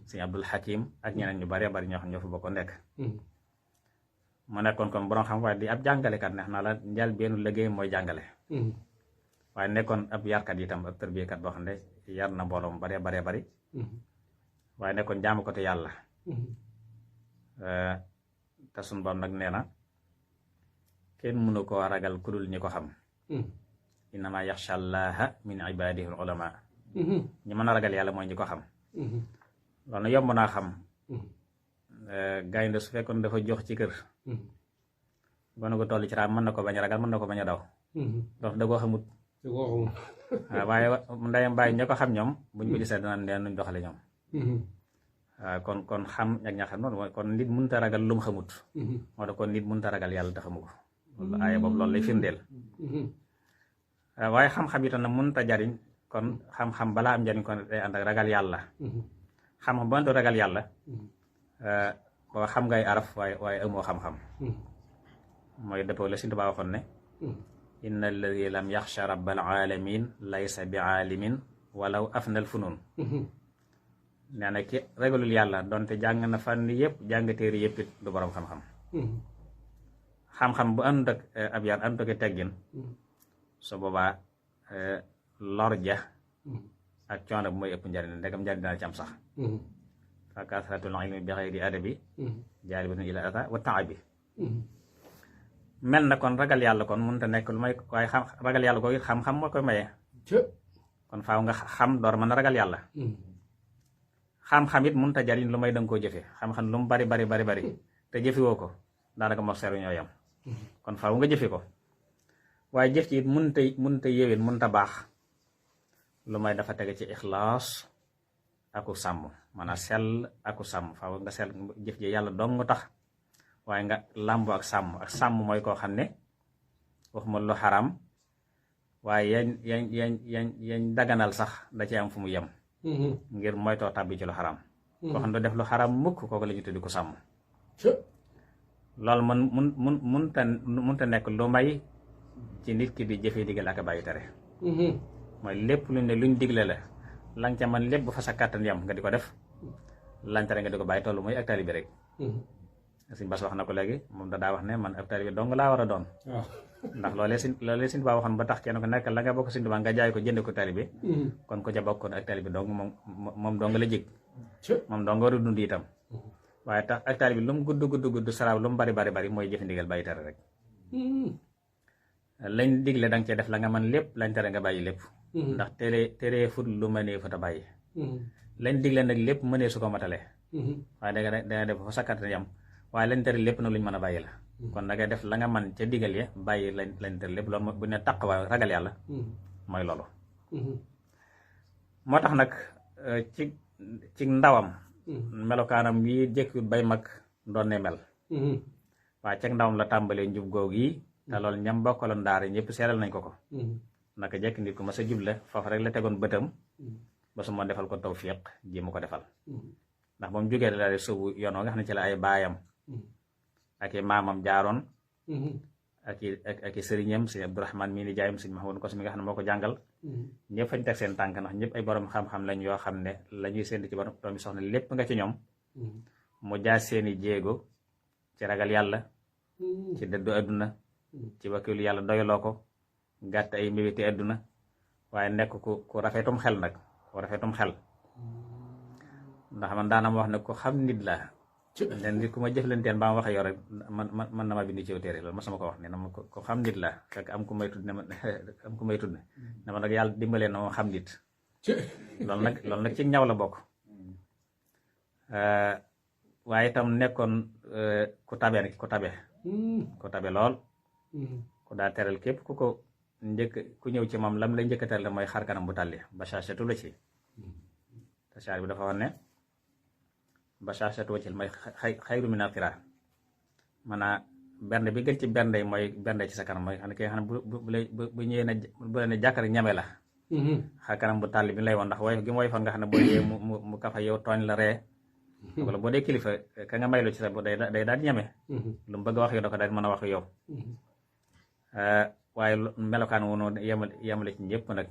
sëñ Abdul Hakim ak ñeneen ñu baree bari ñoo xam ñoo fa bokkoon nekk mu nekkoon kon boroom xam waaye di ab jàngalekat neex naa la njal benn liggéey mooy jàngale waaye nekkoon ab yarkat itam ab tërbiyekat boo xam ne yar na mbooloo mu baree bari waaye nekkoon jaamu ko te yàlla te suñ boom nag nee na kenn mënu koo ragal ku dul ñi ko xam innama yaxsha allaha min ibadihi ulama ñi mën a ragal yàlla mooy ñi ko xam loolu yomb naa xam gaynde su fekkoon dafa jox ci kër gone ko toll ci raam mën na ko bañ a ragal mën na ko bañ a daw dox da koo xamut waaw waaye ndeyam bàyyi ña ko xam ñoom buñ ko gisee dana neen nuñ doxale ñoom waaw kon xam ñag ña xam noonu kon nit mënta ragal lu mu xamut moo tax kon nit mënta ragal yàlla te xamu ko loolu aaya boobu loolu lay firndeel waaye xam-xam itam na mënta jariñ kon xam-xam balaa am jariñ kon day ànd ak ragal yàlla xam-xam ba ragal yàlla boo xam ngay araf waaye amoo xam-xam mooy dëppoo la Sëñ Tuubaa waxoon ne inna alladi lam yaxsha rabbal alamin laysa bi aalimin walaw afnal funun nee na ki ragalul yàlla donte jàng na fànn yëpp jàng téere yëpp it du boroom xam-xam xam-xam bu ànd ak ab yar ànd ak teggin su boobaa lor ja ak coono bu mooy ëpp njariñ ndegam njariñ dana ci am sax fa kasratul ilmi bi xayri adabi jaalibatun ila ata wa taabi mel na kon ragal yàlla kon mënut a nekk lu may waaye ragal yàlla ko it xam-xam moo koy maye kon faaw nga xam door mën a ragal yàlla xam-xam it mënut a jariñ lu may danga koo jëfe xam-xam lu mu bari te jëfewoo ko daanaka moo seeru ñoo yam kon faaw nga jëfe ko waaye jëf ci it mënut a yéwén mënut a baax lu may dafa tege ci ixlaas aku sàmm maanaam sell aku sàmm faaw nga sell jëf ji yàlla dong tax waaye nga làmbo ak sàmm mooy koo xam ne waxuma lu xaram waaye yañ daganal sax da ci am fu mu yem ngir moytoo tàbbi ci lu xaram koo xam ne def lu xaram mukk kooku la ñu tuddi ko sàmm loolu mënta nekk lu may ci nit ki di jëfee digal ak bàyyi tere mooy lépp luñ digle la lang ca man lépp bu fa sa kàttan yam nga di ko def lañ tere nga di ko bàyyi tollu mooy ak taalibe rek Sëñ Bass wax na ko léegi moom daa wax ne man ab taalibe dong laa war a doon ndax loolee Sëñ Tuubaa waxoon ba tax kenn ko nekk la nga bokk Sëñ Tuubaa nga jaay ko jënd ko taalibe kon ko ca bokkoon ak taalibe dong moom dong la jig moom dong war a dund itam waaye tax ak taalibe lu mu gudd saraaw lu mu bari mooy jëf ndigal bàyyi tere rek lañ digle danga cee def la nga mën lépp lañ tere nga bàyyi lépp ndax teree fut lu mënee fa ta bàyyi lañ digle nag lépp mënee su ko matale waaye danga def fa sakkat yam waaye lañ tere lépp na luñ mën a bàyyi la kon da ngay def la nga man ca digal ya bàyyi lañ tere lépp loolu bu ne taq waaye ragal yàlla mooy loolu moo tax nag ci ndawam melokaanam yi jëkkut bay mag doon ne mel waaye ci ndawam la tàmbalee njub googu yi te loolu ñam bokkaloon daara ñëpp seeral nañ ko naka jekk nit ku ma sa juble foofu rek la tegoon bëtam ba su ma defal ko tawfiq ji mu ko defal ndax ba mu jógee la de sóobu yoon nga xam ne ci la ay baayam ak i maamam jaaroon ak i sëriñam sëñ Abdourahman mii ni jaayam sëñ Mahmoud Kosso mi nga xam ne moo ko jàngal ñëpp fañ teg seen tànk ndax ñëpp ay borom xam-xam lañ yoo xam ne la ñuy séntu ci borom doomi soxna lépp nga ci ñoom mu jaar seeni jéego ci ragal yàlla ci dëddu adduna ci wakilu yàlla doyloo ko gàtt ay mbébéti adduna waaye nekk ku rafetum xel nag ku rafetum xel ndax man daana ma wax ne ko xam nit la leen nit ku ma jëflanteen ba ma waxee yow rek man na ma bind ci yow téere loolu ma sama ko wax ne na ma ko xam nit la fekk am ku may tudd ne ma am ku may tudd ne ma nag yàlla dimbalee na ma xam nit loolu nag ci ñaw la bokk waaye itam nekkoon ku tabe lool ku daa teral képp ku ko ku ñëw ci moom lam lay njëkk a teral mooy xar kanam bu tàlli bashashatu la ci te saar bi dafa wax ne bashashatu wajhil mooy xayru min al-qiraa maanaam bernde bi gën ci bernde mooy bernde ci sa kanam mooy xam ne ki nga xam ne bu ñëwee ne bu la ne jàkk rek ñame la xar kanam bu tàlli bi lay woon ndax woyof gi mu woyofoon nga xam ne boo ñëwee mu kafa yow tooñ la ree wala boo dee kilifa ka nga maylu ci sa bu day daal ñame lu mu bëgg a wax yow da ko daal mën a wax yow waaye melokaan wu noonu yemale ci ñëpp nag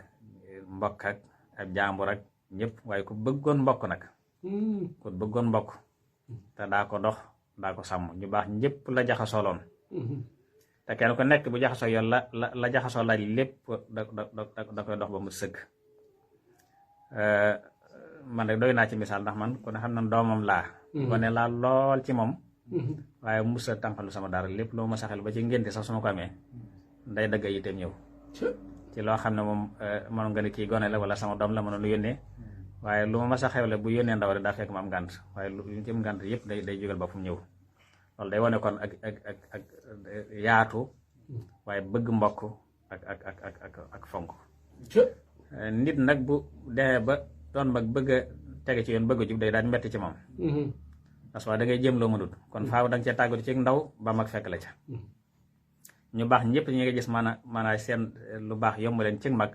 mbokk ak ab jàmbur ak ñëpp waaye ku bëggoon mbokk nag ku bëggoon mbokk te daa ko dox daa ko sàmm ñu baax ñëpp la jaxasooloon te kenn ku nekk bu jaxasoo yoon la jaxasoo laaj lépp da koy dox ba mu sëgg man rek doy naa ci misaal ndax man ku ne xam na doomam laa gone laa lool ci moom waaye musa tànqalu sama dara lépp loo ma saxel ba ci ngénte sax su ma ko amee nday dëgg yiteem ñëw ci loo xam ne moom mënoon nga ne kii gone la wala sama doom la mënoon lu yónnee waaye lu ma masa xewle bu yónnee ndaw rek daa fekk ma am ngànt waaye lu ci am ngànt yëpp day jógal ba fu mu ñëw loolu day wane kon ak yaatu waaye bëgg mbokk ak fonk nit nag bu demee ba doon mag bëgg a tege ci yoon bëgg a jub day daal metti ci moom parce que da ngay jéem loo mënut kon faaw da nga cee tàggatu ci ndaw ba mag fekk la ca ñu baax ñëpp ñi nga gis maanaam seen lu baax yomb leen ci mag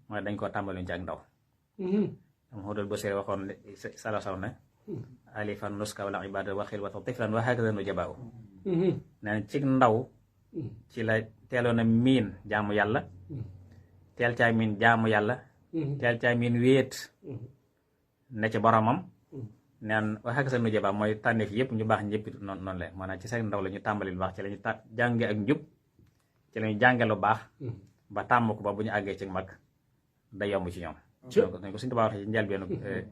mooy dañ koo tàmbaliñ ci ak ndaw am xóodal ba séeré waxoon sala saw ne alifan nuska wala ibada waxil wata tiflan wa hakaza nu jabaaw nee na ci ndaw ci la teeloon a miin jaamu yàlla teel caa miin jaamu yàlla teel caa miin wéet ne ci boromam neen wax ak sa nu jaba mooy tànneef yëpp ñu baax ñëpp noonu la maanaam ci seen ndaw la ñu tàmbali lu baax ci la ñu jànge ak njub ci la ñu jànge lu baax ba tàmm ko ba bu ñu àggee ci mag da yomb ci ñoom dañ ko suñu tubaab waxee ci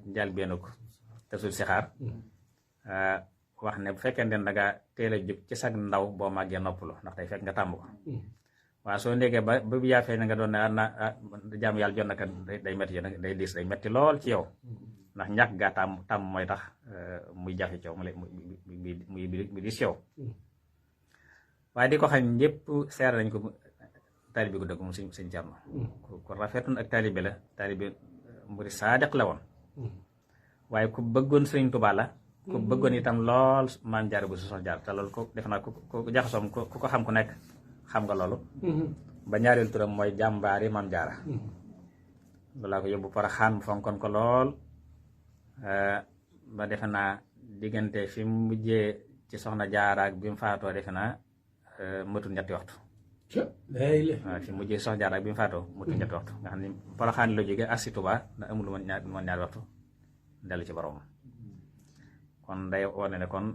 njëlbeenu ko te sul si xaar wax ne bu fekkee ne da nga teel a jub ci sag ndaw boo màggee noppalu ndax tey fekk nga tàmm ko waaw soo ndégee ba bu yaafee na nga doon ne jaamu yàlla jot na ka day metti day diis day metti lool ci yow ndax ñàkk gaa tàmm mooy tax muy jafe ci yow muy diis yow waaye di ko xam ñëpp seer nañ ko taalibe gu dëgg moom sëñ Cerno ku rafetoon ak taalibe la taalibe mburi saadiq la woon waaye ku bëggoon Sëriñ Tuubaa la ku bëggoon itam lool Maam Jaara bu Soxna Jaara te loolu ko def naa ku jaxasoom ku ko xam ku nekk xam nga loolu ba ñaareel turam mooy jàmbaari Maam Jaara loolaa ko yóbbu Poroxaan mu fonkoon ko lool ba defe naa diggante fi mu mujjee ci Soxna Jaara ak bi mu faatoo defe naa matul ñetti waxtu waaw fi mu mujjee Soxna Jaara ak bi mu faatoo matul ñetti waxtu nga xam ne Poroxaan la jóge ak si Tuubaa da amul lu ma ñaari waxtu dellu ci borom kon day wane ne kon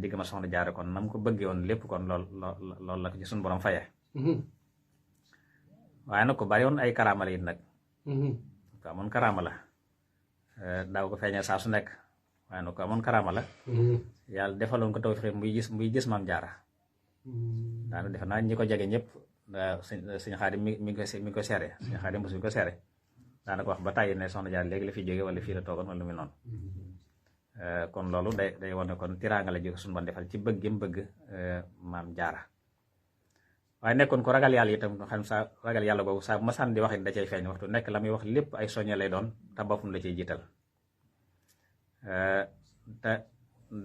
digg ma Soxna Jaara kon nam ko bëggee woon lépp kon loolu la ko ci suñu borom fayee waaye nag ko bari woon ay karaama la it nag ko amoon karaama la daaw ko feeñee saa su nekk waaye nag ko amoon karaama la yàlla defaloon ko tawfiix muy gis Maam Jaara daana defe naa ñi ko jege ñëpp sëñ Xaadim mi ngi ko seere sëñ Xaadim mosu mi ko seere daana ko wax ba tàyyi ne Soxna Jaara léegi la fi jóge wala fii la toogoon wala lu mel noonu kon loolu day wane kon tiraanga la jóge suñu bon defal ci bëgg gi mu bëgg Maam Jaara waaye nekkoon ko ragal yàlla itam xam saa ragal yàlla boobu saa masaan di wax it da cay feeñ waxtu nekk la muy wax lépp ay soññe lay doon te boppam la ciy jiital te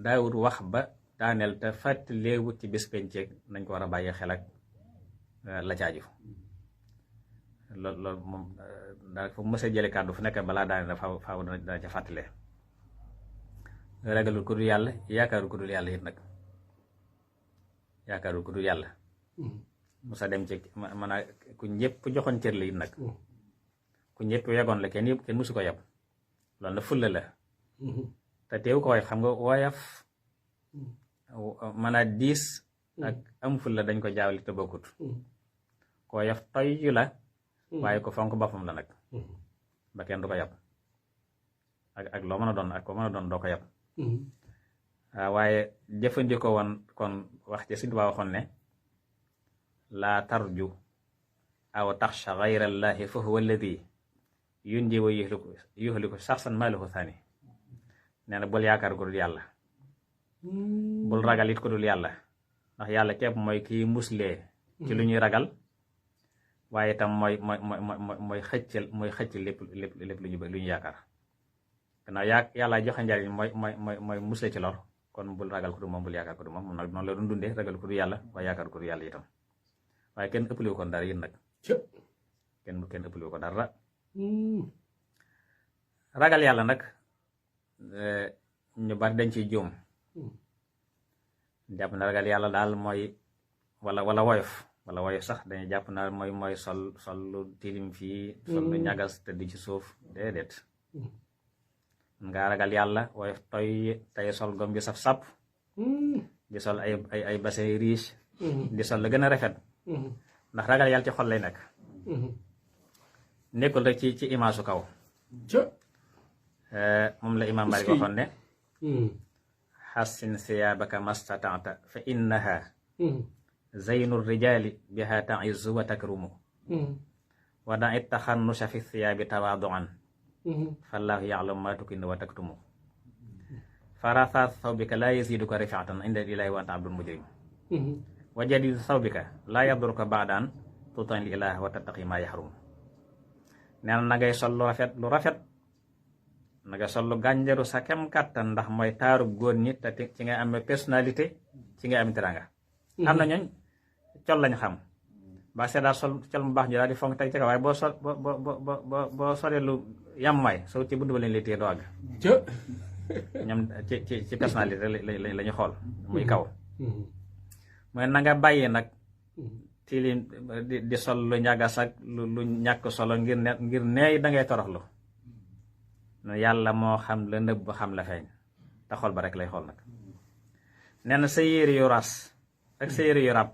daawut wax ba daaneel te fàttaleewut ci bés penceeg nañ ko war a bàyyi xel ak la caaju loolu moom daa fa mës a jële kàddu fu nekk balaa daaneel faaw dana ca fàttalee ragalul ku dul yàlla yaakaarul ku dul yàlla it nag yaakaarul ku dul yàlla musa dem ci maanaam ku ñëpp joxoon cër la it nag ku ñëpp yegoon la kenn musu ko yab loolu na fulla la te teew ko woyof xam nga woyof mën a diis ak am fulla dañ ko jaawli te bokkut ko woyof toyyu la waaye ko fonk boppam la nag ba kenn du ko yab ak loo mën a doon ak ko mën a doon doo ko yab waaye jëfandikoo woon kon wax ci Sëñ Tuubaa waxoon ne laa tarju aw taxsha gayra llahi fa huwa alladi yunji wa yuhliku saxsan maa lahu thani nee na bul yaakaar ko dul yàlla bul ragal it ko dul yàlla ndax yàlla képp mooy kii muslee ci lu ñuy ragal waaye itam mooy xëcc lépp lu ñu yaakaar gannaaw yàlla joxe njariñ mooy musle ci lor kon bul ragal ko du moom bul yaakaar ko du moom nag noonu la doon dundee ragal ko du yàlla waaye yaakaar ko du yàlla itam waaye kenn ëppaliwu ko dara yéen nag kenn ëppaliwu ko dara ragal yàlla nag ñu bari dañ ciy juum jàpp na ragal yàlla daal mooy wala woyof sax dañuy jàpp na mooy sol lu tilim fii sol lu ñagas te di ci suuf déedéet nga ragal yàlla woyof toy tey sol gom bi saf-sap di sol ay bassin riche di sol la gën a rafet ndax ragal yàlla ci xol lay nekk nekkul rek ci image su kaw moom la imaam Maalik waxoon ne xassin siyaabaka mastata'ta fa innaha zaynu rijaali biha ta'izzu wa takrumu wa da'i taxannusha fi thiyaabi tawaadu'an fallaahu ya'lamu ma tukinnu wa taktumu faratha thawbika la yaziduka rif'atan inda ilaahi wa anta abdun mujrim wa jadidu thawbika la yadurruka ba'dan tuti' ilaaha wa tattaqi ma yahrum nee na ngay sol lu rafet na nga sol lu gànjaru sa kem kàttan ndax mooy taaru góor ñi te ci nga amee personnalité ci nga am teranga am na ñooñ col lañ xam ba see daal sol col mu baax ñu daal di fonk teg ci kaw waaye boo solee lu yàmmaay soo ci bunt ba leen lay téye doo àgg ñoom ci personnalité la ñu xool muy kaw mooy na nga bàyyi nag tilim di sol lu ñagas ak lu ñàkk solo ngir neey da ngay toroxlu yàlla moo xam la nëbb xam la feeñ te xol ba rek lay xool nag nee na sa yére yu ras ak sa yére yu rab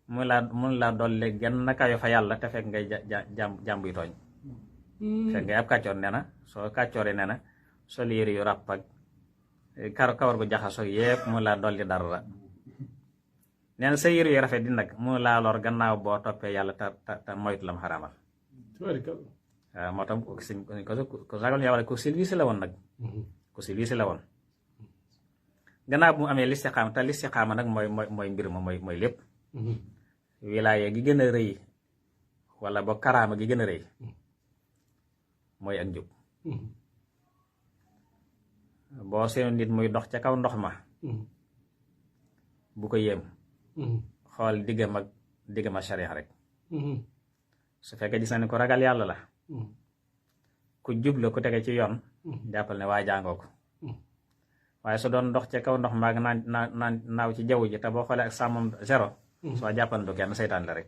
mun laa dolli genn kayo fa yàlla te fekk ngay jàmb yu tooñ fekk ngay ab kàccoor nee na soo kàccooree nee na sol yére yu rab ak kawar gu jaxasoo yépp mun laa dolli dara nee na sa yére yu rafet di nag mun laa lor gannaaw boo toppee yàlla te moytu lam xaraamal waaw moo tam ko ragal yàlla ku silvissé la woon nag ku silvissé la woon gannaaw bu mu amee listixaama te listixaama nag mooy mbir ma mooy lépp wilaaye gi gën a rëy wala ba karaama gi gën a rëy mooy ak njub boo seenu nit muy dox ca kaw ndox ma bu ko yéem xool diggam ak sharia rek su fekkee gis na ni ko ragal yàlla la ku jub la ku tege ci yoon jàppal ne waa jàngoo ko waaye su doon dox ca kaw ndox maag naan naaw ci jaww ji te boo xoolee ak sàmmam zéro soo jàppal du kenn seytaan la rek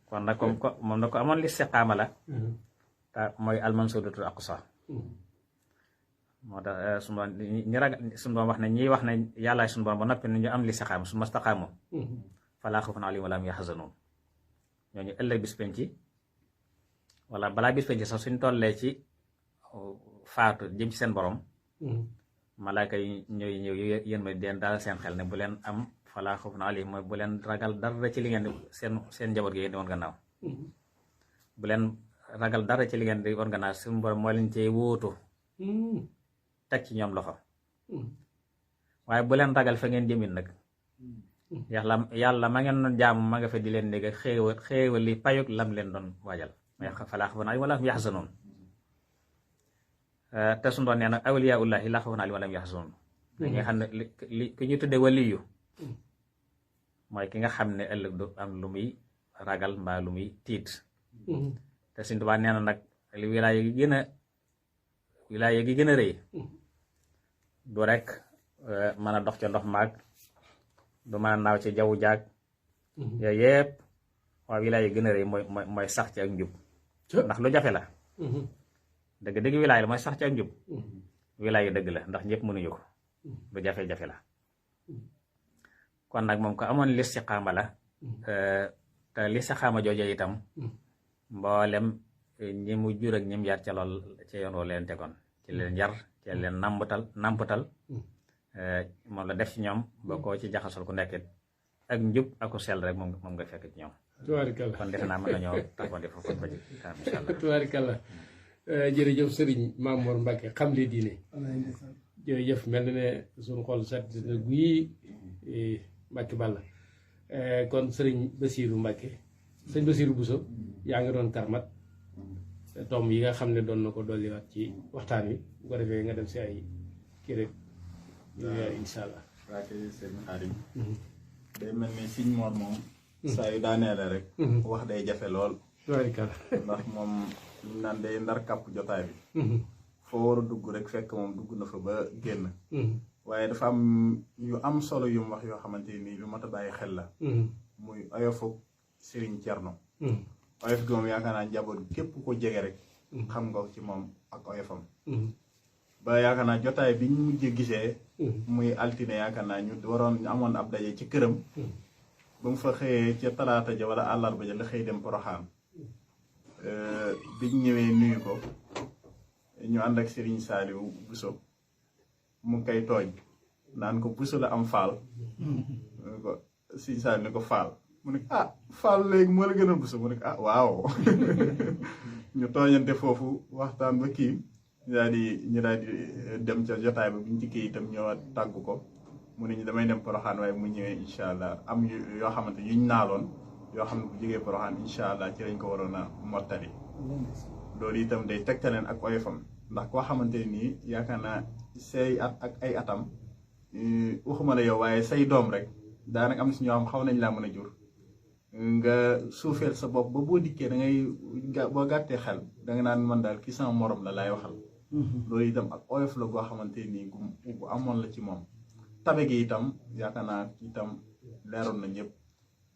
kon nag moom na ko amoon listiqaama la te mooy almansuratul aqsa moo tax suñu doon ñi ragal suñu doon wax ne ñiy wax ne yàllaay suñu borom ba noppi ne ñu am listiqaama su mastaqaamu falaa xawfun alayhim wa laa hum yaxzanuun ñooñu ëllëg bis penc wala balaa bis penc sax suñ tollee ci faatu jëm ci seen borom malaaka yi ñëw yéen ma deen daal seen xel ne bu leen am falaa xawfun alayhim mooy bu leen ragal dara ci li ngeen di seen njaboot gi yéen di woon gannaaw bu leen ragal dara ci li ngeen di woon gannaaw suñu borom moo leen cee wóotu teg ci ñoom loxo waaye bu leen ragal fa ngeen jëmin nag yàlla ma ngeen doon jaamu ma nga fa di leen dégg xéewal li payug lam leen doon waajal may falaa xawfun alayhim wa laa hum yaxzanuun te suñu doon nee nag awliyaullahi laa xawfun alayhim wa laa hum yaxzanuun nga xam ne li ki ñu tudde waliyu mooy ki nga xam ne ëllëg du am lu muy ragal mbaa lu muy tiit te Sëñ Tuubaa nee na nag li wilaaya gi gën a rëy du rek mën a dox ca ndox maag du mën a naaw ci jaww jaag yooyu yëpp waaw wilaaya gën a rëy mooy sax ci ak njub ndax lu jafe la dëgg wilaaya la mooy sax ci ak njub wilaaya dëgg la ndax ñëpp mënuñu ko lu jafe-jafe la kon nag moom ko amoon listiqaama la te listiqaama joojo itam mboolem ñi mu jur ak ñim yar ca lool ca yoon woo leen tegoon ci leen yar ci leen nampatal moom la def ci ñoom ba koo ci jaxasal ku nekkit ak njub ak ku sell rek moom nga fekk ci ñoom. tubaarikàlla kon defe naa mën nañoo taxawandi foofu ba ci kanam incha allah. tubaarikàlla jërëjëf Serigne Mame Mor Mbacke xam le diine jërëjëf mel na ne suñu xol sedd na guy Mbacke Balla kon Serigne Bassirou Mbacke sëñ Bassirou Bousso yaa ngi doon karmat tomb yi nga xam ne doon na ko dolliwaat ci waxtaan wi bu ko defee nga dem si ay kii rek incha allah. waa kay sëñ Xaadim day mel ni Sëñ Mor moom saa yu daaneele rek wax day jafe lool ndax moom ñu naan day ndar kàpp jotaay bi foo war a dugg rek fekk moom dugg na fa ba génn waaye dafa am yu am solo yu mu wax yoo xamante ni lu mat a bàyyi xel la muy oyofu Serigne Thierno oyof gi moom yaakaar naa njaboot képp ko jege rek xam nga ci moom ak oyofam ba yaakaar naa jotaay bi ñu mujjee gisee muy altine yaakaar naa ñu amoon ab daje ci këram ba mu fa xëyee ca talaata ja wala àllarba ja la xëy dem Poroxaan biñ ñëwee nuyu ko ñu ànd ak Serigne Saliou Bousso mu koy tooñ naan ko Bousso la am faal ko Serigne Saliou ne ko faal mu ne ah faal léegi moo la gën a Bousso mu ne ah waaw ñu tooñante foofu waxtaan ba kii ñu daal di dem ca jotaay ba buñ ci kii itam ñëwaat tàggu ko mu ne ñu damay dem Poroxaan waaye mu ñëwee incha allah am yoo xamante yuñ naaloon yoo xam ne bu jógee Poroxaan incha allah ci lañ ko waroon a mottali loolu itam day tegtaleen ak oyofam ndax koo xamante nii yaakaar naa say at ak ay atam waxuma la yow waaye say doom rek daanaka am na si ñoo xam xaw nañ laa mën a jur nga suufeel sa bopp ba boo dikkee da ngay boo gàttee xel da nga naan man daal ki sama morom la laay waxal loolu itam ak oyof la goo xamante nii gu amoon la ci moom tabe gi itam yaakaar naa itam leeroon na ñëpp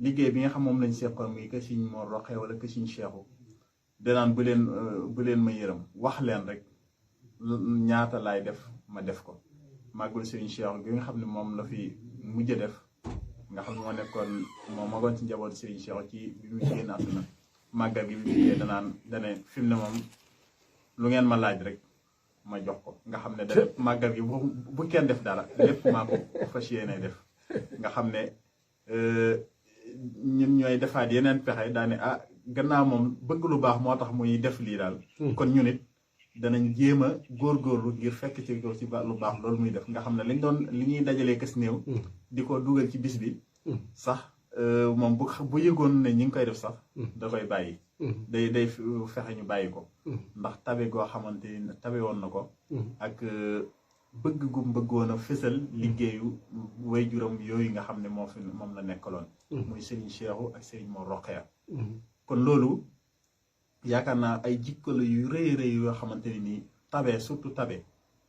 liggéey bi nga xam moom lañ seqoon muy que Sëñ Mor Roqee wala que Sëñ Cheikhu danaan bu leen ma yërëm wax leen rek ñaata laay def ma def ko màggul Sëñ Cheikhu gi nga xam ne moom la fi mujj def nga xam ne moo nekkoon moo magoon ci njaboot Sëñ Cheikhu ci bi mu génn àdduna màggal gi bi mu jigee dane fi mu ne moom lu ngeen ma laaj rek ma jox ko nga xam ne dane màggal gi bu kenn def dara lépp maa ko fas yéene def nga xam ne ñun ñooy defaat yeneen pexe daane ah gannaaw moom bëgg lu baax moo tax muy def lii daal kon ñu nit danañ jéem a góorgóorlu ngir fekk ci lu baax loolu muy def nga xam ne li ñuy dajalee kës néew di ko dugal ci bis bi sax moom bu yëgoon ne ñi ngi koy def sax da koy bàyyi day fexe ñu bàyyi ko ndax tabe goo xamante ni tabe woon na ko ak bëgg gu bëggoon a fësal liggéeyu waajuram yooyu nga xam ne moom la nekkaloon muy Serigne Cheikhou ak Serigne Mor Roqee kon loolu yaakaar naa ay jikko la yu rëy rëy yoo xamante ne nii tabe surtout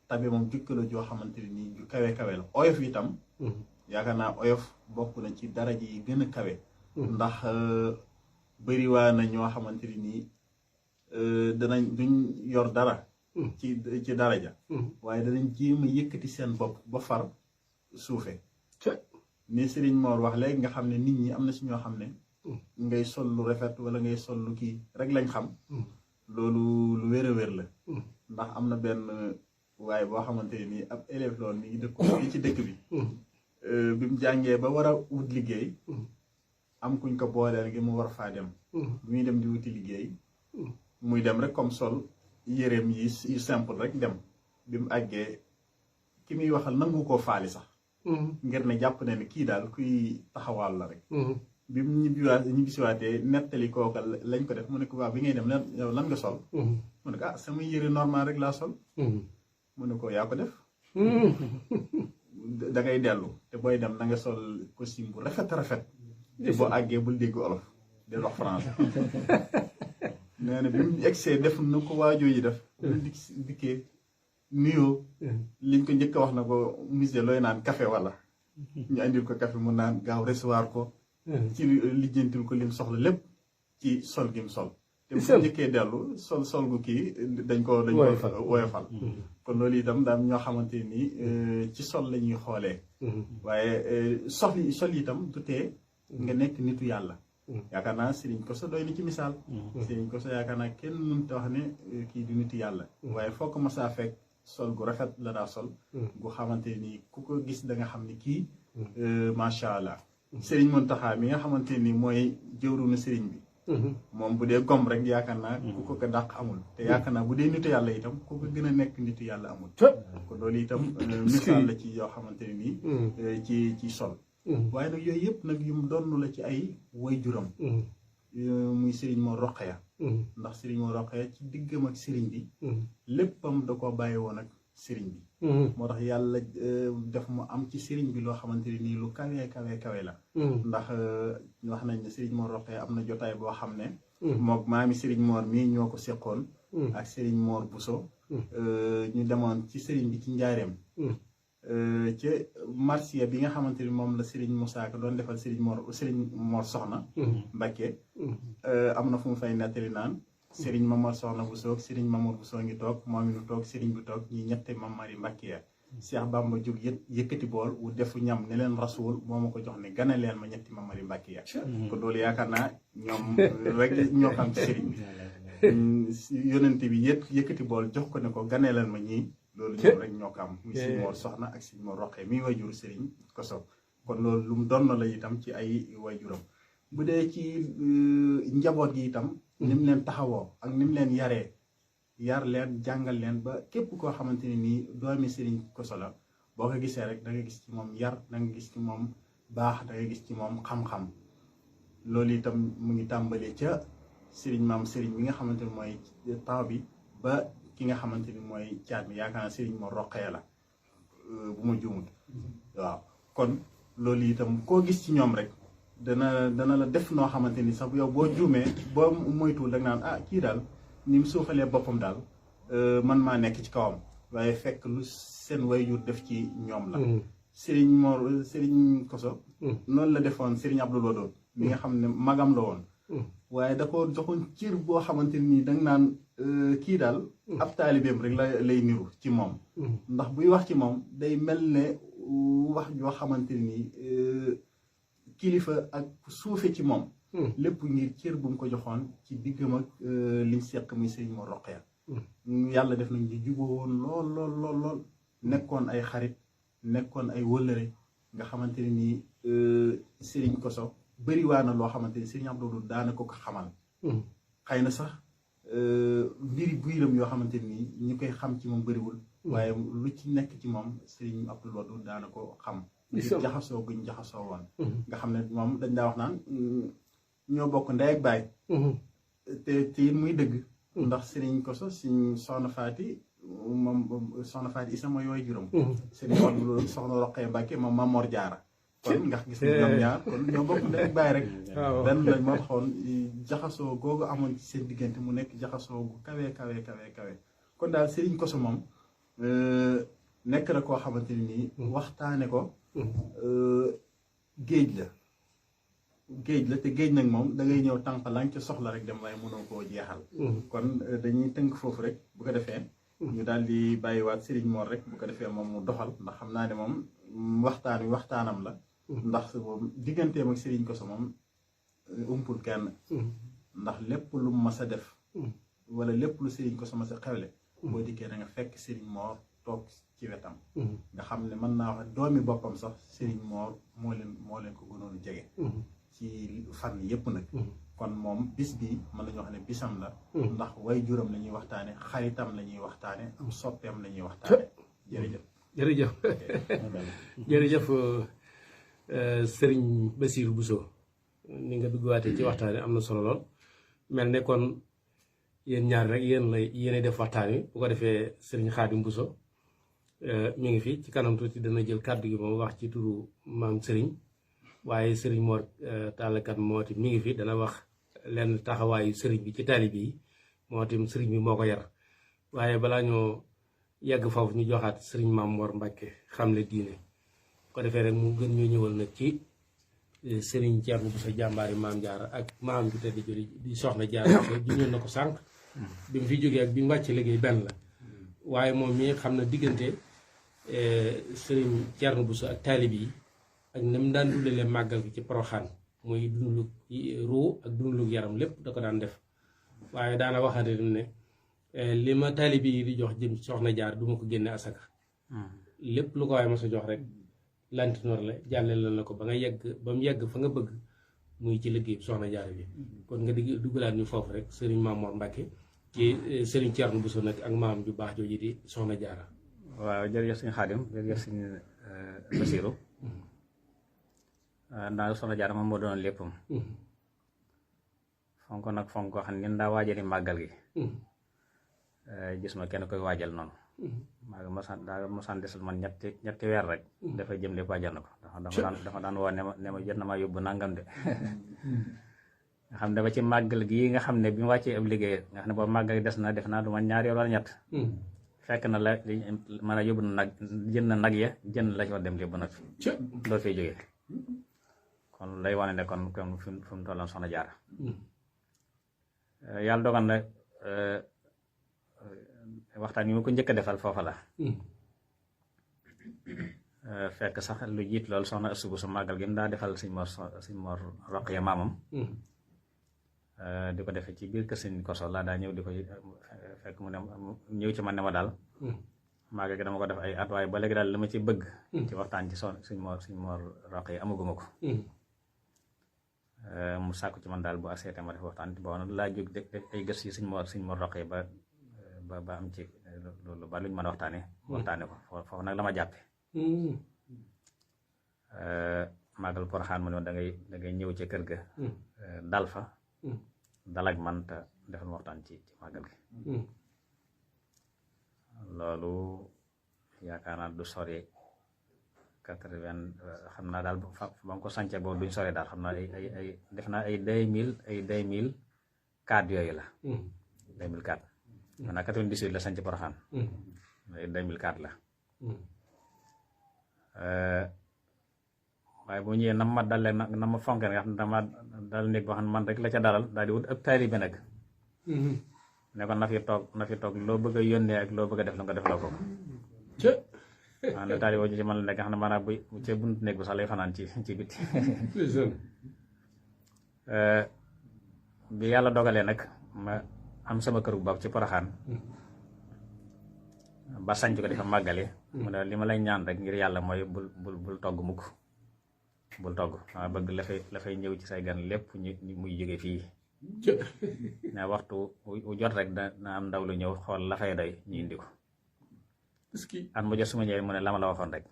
tabe moom jikko la joo xamante ne nii ju kawe la oyof itam yaakaar naa oyof bokk na ci daraja yi gën a kawe ndax bëriwaa na ñoo xamante ne nii duñ yor dara ci daraja waaye danañ jéem a yëkkati seen bopp ba far suufe ni Serigne Mor wax léegi nga xam ne nit ñi am na si ñoo xam ne ngay sol lu rafet wala ngay sol lu kii rek lañ xam loolu lu wér a wér la ndax am na benn waaye boo xamante ne nii ab élève loon mi ngi dëkk ci dëkk bi bi mu jàngee ba war a wut liggéey am kuñ ko booleel gi mu war faa dem bi muy dem di wuti liggéey muy dem rek comme sol yéreem yi yu simple rek dem bi mu àggee ki muy waxal nangu koo faali sax ngir ne jàpp ne kii daal kuy taxawaal la rek bi mu ñibbisiwaatee nettali kooka lañ ko def mu ne ko waaw bi ngay dem yow lan nga sol mu ne ko ah sama yére normal rek laa sol mu ne ko yaa ko def da ngay dellu te booy dem na nga sol costume bu rafet te boo àggee bul dégg olof del wax français nee na bi mu egsee def na ko waajoo yi def bu dikkee nuyoo liñ ko njëkk a wax na ko musée looy naan café wala ñu andil ko café mu naan gaaw recevoir ko ci lijjantil ko lim soxla lépp ci sol gi mu sol te bu njëkkee dellu sol gu kii dañ ko woyofal kon loolu itam daam ñoo xamante ni ci sol la ñuy xoolee waaye sol itam du tee nga nekk nitu yàlla yaakaar naa Serigne Kosso doy na ci misaal. Serigne Kosso yaakaar naa kenn mënut a wax ne kii du nit yàlla. waaye foo ko masaa fekk sol gu rafet la daa sol. gu xamante ni ku ko gis da nga xam ni kii. macha allah. Serigne Mountakha mi nga xamante ni mooy jëwruñu Serigne bi. moom bu dee gom rek yaakaar naa ku ko dàq amul. te yaakaar naa bu dee nitu yàlla itam ku ko gën a nekk nitu yàlla amul. kon loolu itam misaal la ci yoo xamante ne nii. ci sol. waaye nag yooyu yëpp nag yu mu donn la ci ay waajuram. muy Serigne Mor Rokhaya. ndax Serigne Mor Rokhaya ci diggam ak Serigne bi. léppam da koo bàyyi woon ak Serigne bi. moo tax yàlla def mu am ci Serigne bi loo xamante ne nii lu kawe la. ndax wax nañ ne Serigne Mor Rokhaya am na jotaay boo xam ne. moog maami Serigne Mor mii ñoo ko seqoon. ak Serigne Mor Bousso. ñu demoon ci Serigne bi ci njaareem. ci marsiya bi nga xamante ni moom la Serigne Moussa Ka doon defal Serigne Mor Soxna. Mbacké. am na fu mu fay nettali naan. Serigne Mamar Soxna Bousso Serigne Mamar Bousso ngi toog moom mi nu toog Serigne bi toog ñi ñette Mamari Mbacké ya. Cheikh Bamba jóg yëkkati bool wu defu ñam ne leen rasul moo ma ko jox ne gane leen ma ñetti Mamari Mbacké ya. kon loolu yaakaar naa ñoom rek ñoo xam ci Serigne bi. yonente bi yëkkati bool jox ko ne ko gane leen ma ñii. loolu ñoom rek ñoo ko am. muy Serigne Mor Soxna ak Serigne Mor Rokhaya mi wayjuru Serigne Kosso. kon loolu lu mu doon la itam ci ay wayjuram. bu dee ci njaboot gi itam. ni mu leen taxawoo ak ni mu leen yar leen jàngal leen ba képp koo xamante ne nii doomi Serigne Kosso la boo ko gisee rek da nga gis ci moom yar da nga gis ci moom baax da nga gis ci moom xam-xam. loolu itam mu ngi tàmbalee ca Serigne maam Serigne bi nga xamante ne mooy taw bi ba ki nga xamante ni mooy caat mi yaakaar naa Serigne Mor Rokhaya la bu ma juumut. waaw kon loolu itam koo gis ci ñoom rek. dana la def noo xamante ni sax yow boo juumee boo moytuwul da nga naan kii daal ni mu suufalee boppam daal man maa nekk ci kawam waaye fekk lu seen wayjur def ci ñoom la. Serigne Kosso. noonu la defoon Serigne Abdoul Wadoud mi nga xam ne magam la woon. waaye da ko joxoon cër boo xamante ni da nga naan kii daal. ab taalibeem rek lay niru ci moom. ndax buy wax ci moom day mel ne wax joo xamante ni. kilifa ak suufe ci moom. lépp ngir cër bu mu ko joxoon ci diggam ak liñ seq muy Serigne Mor Rokhaya. yàlla def nañ ñu juboo woon lool nekkoon ay xarit nekkoon ay wëllëre nga xamante ne nii Serigne Kosso bëri waa na loo xamante ni Serigne Abdou daana ko xamal. xëy na sax mbiri buiram yoo xamante ni ñu koy xam ci moom bëriwul. waaye lu ci nekk ci moom Serigne Abdou Wadoud daana ko xam. ngir jaxasoo guñ jaxasoo woon. nga xam ne moom dañ daa wax naan ñoo bokk ndey ak baay. te muy dëgg. ndax Serigne Kosso suñ soxna Faati moom soxna Faati Isa mooy yooyu juróom. Serigne Abdou soxna Rokhaya Mbacké moom Mame Mor Diarra. kon nga gis ne ñoom ñaar kon ñoo bokk ndey ak baay rek. benn lañ moo taxoon jaxasoo googu amoon ci seen diggante mu nekk jaxasoo gu kawe. kon daal Serigne Kosso moom nekk na koo xamante ni nii waxtaane ko. géej la te géej nag moom da ngay ñëw tànk lañ ca soxla rek dem waaye mënoo koo jeexal. kon dañuy tënk foofu rek bu ko defee. ñu daal di bàyyiwaat Serigne Mor rek bu ko defee moom mu doxal ndax xam naa ne moom waxtaanam la. ndax moom digganteem ak Serigne Kosso moom umpul kenn. ndax lépp lu mu mas a def. wala lépp lu Serigne Kosso mas a xewle. boo dikkee da nga fekk Serigne Mor toog ci wetam. nga xam ne mën naa wax doomi boppam sax Serigne Mor moo leen ko gënoon jege. ci fànn yépp nag. kon moom bis bi mën nañu wax ne bisam la. ndax way juram la ñuy waxtaane xaritam la ñuy waxtaane am soppeem la ñuy waxtaane. jërëjëf Serigne Bassirou Bousso ni nga duggaatee ci waxtaane am na solo lool mel ne kon yéen ñaar rek yéenay def waxtaan wi bu ko defee Serigne Khadim Bousso mi ngi fi ci kanam tuuti dana jël kàddu gi moom wax ci turu maam Serigne waaye Serigne Mor Talla Kane moo ti mi ngi fi dana wax lenn taxawaayu Serigne bi ci taalibe yi moo tim Serigne bi moo ko yar waaye balaa ñoo yegg foofu ñu joxaat Serigne Mame Mor Mbacké xamle diine ko defee rek mu gën ñoo ñëwal nag ci Serigne Thierno Bousso jàmbaari maam Diarra ak maam bi tedd jëli di soxna Diarra ji ñëw na ko sànq bi mu fi jógee ak bi mu wàcc liggéey benn la waaye moom mi xam na diggante Serigne Thierno Bousso ak taalib yi ak ni mu daan dundalee màggal gi ci Porokhane muy dundalug ruu ak dundalug yaram lépp da ko daan def waaye daana waxate ne li ma taalibe yi di jox jëm soxna jaar du ma ko génne asaka lépp lu ko waaye ma sa jox rek lantinoor la jàllale la ko ba nga yegg ba mu yegg fa nga bëgg muy ci liggéey soxna jaar bi kon nga di duggalaat ñu foofu rek sëriñ Mamoor Mbàkke ci sëriñ Thierno Bousso nag ak maam ju baax jooju di soxna jaara waaw jërëjëf sëñ Xaadim jërëjëf sëñ Basiiru ndax soxna jaara moom moo doon léppam fonk nag fonk koo xam ne nin daa waajali màggal gi gis ma kenn koy waajal noonu maa daa mosaan desal man ñetti weer rek dafay jëm lépp waajal na ko dafa daan woo ne ma jot na ma yóbbu nangam de nga xam ne ba ci màggal gi nga xam ne bi mu wàccee ab liggéey nga xam ne boobu màggal gi des na def naa du ma ñaari yoon wala ñett fekk na la mën a yóbbu na nag jën na nag ya jën la ci war dem lépp ba noppi doo fay jógee kon lay wane ne kon fi mu tolloon soxna jaara yàlla dogal na waxtaan yi ma ko njëkk a defal foofa la fekk sax lu jiit loolu soxna asubu sa màggal gi mu daa defal suñ mor Roqiya maamam di ko defee ci biir kër sëñ Koso laa daa ñëw di koy fekk mu ne ñëw ci man ne ma daal màggal gi dama ko def ay at waaye ba léegi daal li ma ci bëgg ci waxtaan ci suñ mor Roqiya amaguma ko mu sàkku ci man daal bu aseete ma def waxtaan boo na laa jóg def ay gës yi suñ mor Roqiya ba am ci loolu ba luñ mën a waxtaane ko foofu nag la ma jàppe màggal Poroxaan mu ne da ngay ñëw ci kër ga dal fa dal ak man te defal ma waxtaan ci màggal gi loolu yaakaar naa du sori 80 xam naa daal ba mu ko sàncee boobu duñ sori daal xam naa ay def naa ay 2004 yooyu la 2004 maanaam 98 la sanc Poroxaan 2004 la waaye bu ñëwee nam ma dalee na ma fonke nga xam ne dama dal néeg boo xam ne man rek la ca dalal daal di wut ab taalibe nag ne ko na fi toog loo bëgg a yónnee ak loo bëgg a def la nga def la ko waaw ne taalibe boo ci man la nekk nga xam ne maanaam bu ca bunt néeg bu sax lay fanaan ci biti bi yàlla dogalee nag ma am sama kër bu bopp ci Poroxaan ba sanc ko dafa màggale mu ne li ma lay ñaan rek ngir yàlla mooy bul togg mukk bul togg waaw bëgg la fay ñëw ci say gan lépp muy jóge fii ne waxtu wu jot rek na am ndaw lu ñëw xool la fay doy ñu indi ko at mu jot suma ñëwee mu ne la ma la waxoon rek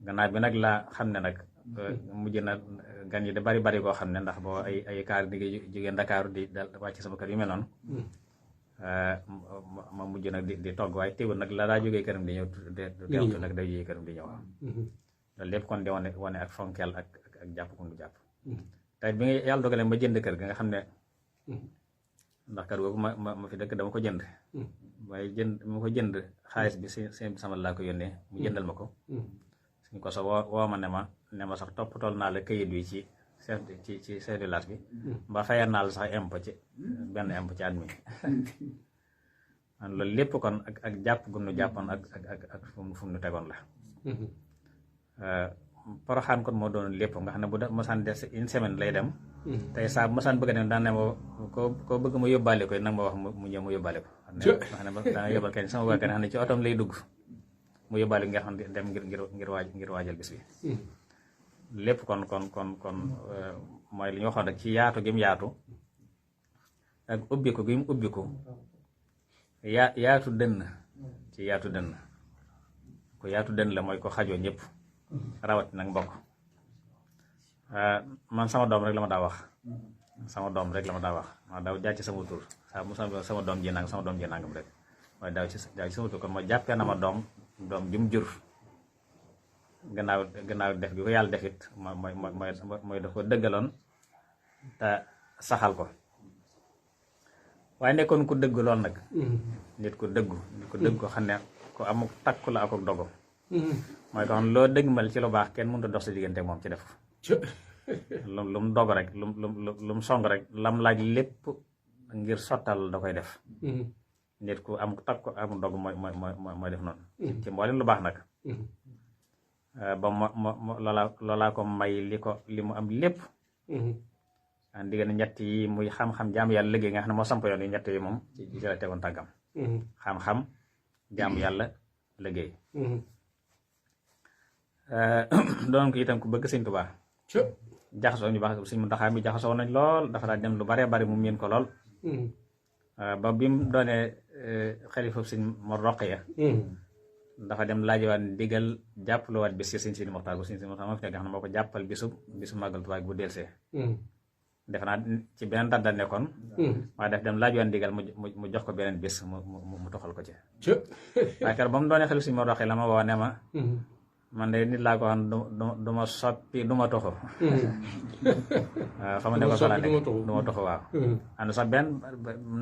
gannaaw bi nag laa xam ne nag mujj na gan yi da bari koo xam ne ndax boo ay kaar di jógee Ndakaaru di dal wàcc sama kër yu mel noonu ma mujj nag di togg waaye teewul nag la daa jógee këram di ñëw teewtu nag day jógee këram di ñëw loolu lépp kon di wane ak fonkeel ak jàpp ko mu jàpp tey bi nga yàlla dogalee ma jënd kër ga nga xam ne ndax kër googu ma fi dëkk dama ko jënd waaye ma ko jënd xaalis bi seen sama laa ko yónnee mu jëndal ma ko suñ ko so woo ma ne ma sax toppatool naa la këyit bi ci chef de village bi ba fayal naa la sax impôt ci benn impôt ci at mi loolu lépp kon ak jàpp gu nu jàppoon ak fu mu nu tegoon la Poroxaan kon moo doon lépp nga xam ne bu mosaan des une semaine lay dem tey saa mosaan bëgg a dem daan ne ma ko bëgg ma yóbbaale ko nag ma wax mu ñëw mu yóbbaale ko xam ne dana yóbbal kenn sama waa kenn xam ne ci otom lay dugg mu yóbbaale nga xam ne dem ngir waajal bis bi lépp kon mooy li ñu waxoon rek ci yaatu gi mu yaatu ak ubbiku gi mu ubbiku yaatu dënn ci yaatu dënn ko yaatu dënn la mooy ko xajoo ñëpp rawat nag mbokk man sama doom rek la ma daa wax ma daaw jaar ci sama tur saa mu sama doom ji nangam rek waaye daaw ci sama tur kon ma jàppee na ma doom jum jur gannaaw def gi ko yàlla defit mooy daf ko dëggaloon te saxal ko waaye nekkoon ku dëgg lool nag nit ku dëggu ko xam ne ko am takku la ak dogo mooy ko xam loo dëgg mal ci lu baax kenn mënut a dox sa diggante moom ci def lu mu dog rek lu mu song rek lam laaj lépp ngir sottal da koy def nit ku am takku am dog mooy def noonu ci mboolem lu baax nag ba mo loolaa ko may li mu am lépp ndigal ñett yi muy xam-xam jaamu yàlla liggéey nga xam ne moo samp yoon yi ñett yi moom ci la tegoon tàggam xam-xam jaamu yàlla liggéey doon ko itam ku bëgg Sëñ Tuubaa jaxasoo ñu baax Sëñ Muntaxaa mi jaxasoo nañ lool dafa daa dem lu bare bari mu miin ko lool ba bi mu doonee xalifa Sëñ Mor Roqaya dafa dem laajowaat ndigal jàppalewaat bis ci Sëñ Sidi Moxtaar bu Sëñ Sidi Moxtaar moo fi nekk xam ne moo ko jàppal bisu màggal Tuubaa bu delsee defe naa ci beneen date la nekkoon waaye daf dem laajowaat ndigal mu jox ko beneen bis mu toxal ko ci waaye keroog ba mu doonee xalifa Sëñ Mor Roqaya la ma woo ne ma man de nit laa ko xam du ma soppi du ma toxu waaw fa ma ne ko fa laa nekk du ma toxu waaw ànd sax benn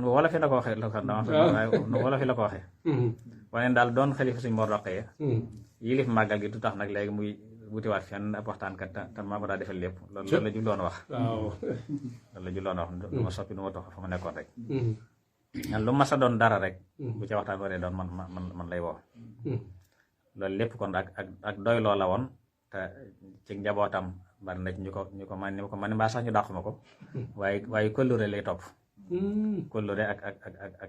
wala fi la ko waxee wala fi la ko waxee wane daal doon xalifa Sëñ Mor Roqaya yilif màggal gi du tax nag léegi muy wutiwaat fenn ab waxtaankat te maa ko daa defal lépp loolu la jubloon wax loolu la jubloon wax du ma soppi du ma toxu fa ma nekkoon rek ñan lu mas a doon dara rek bu ca waxtaan waree doon man lay woo loolu lépp kon ak doy loo la woon te ci njabootam bari na ci ñu ko man mbaa sax ñu dàq ma ko waaye kóllëre lay topp kóllëre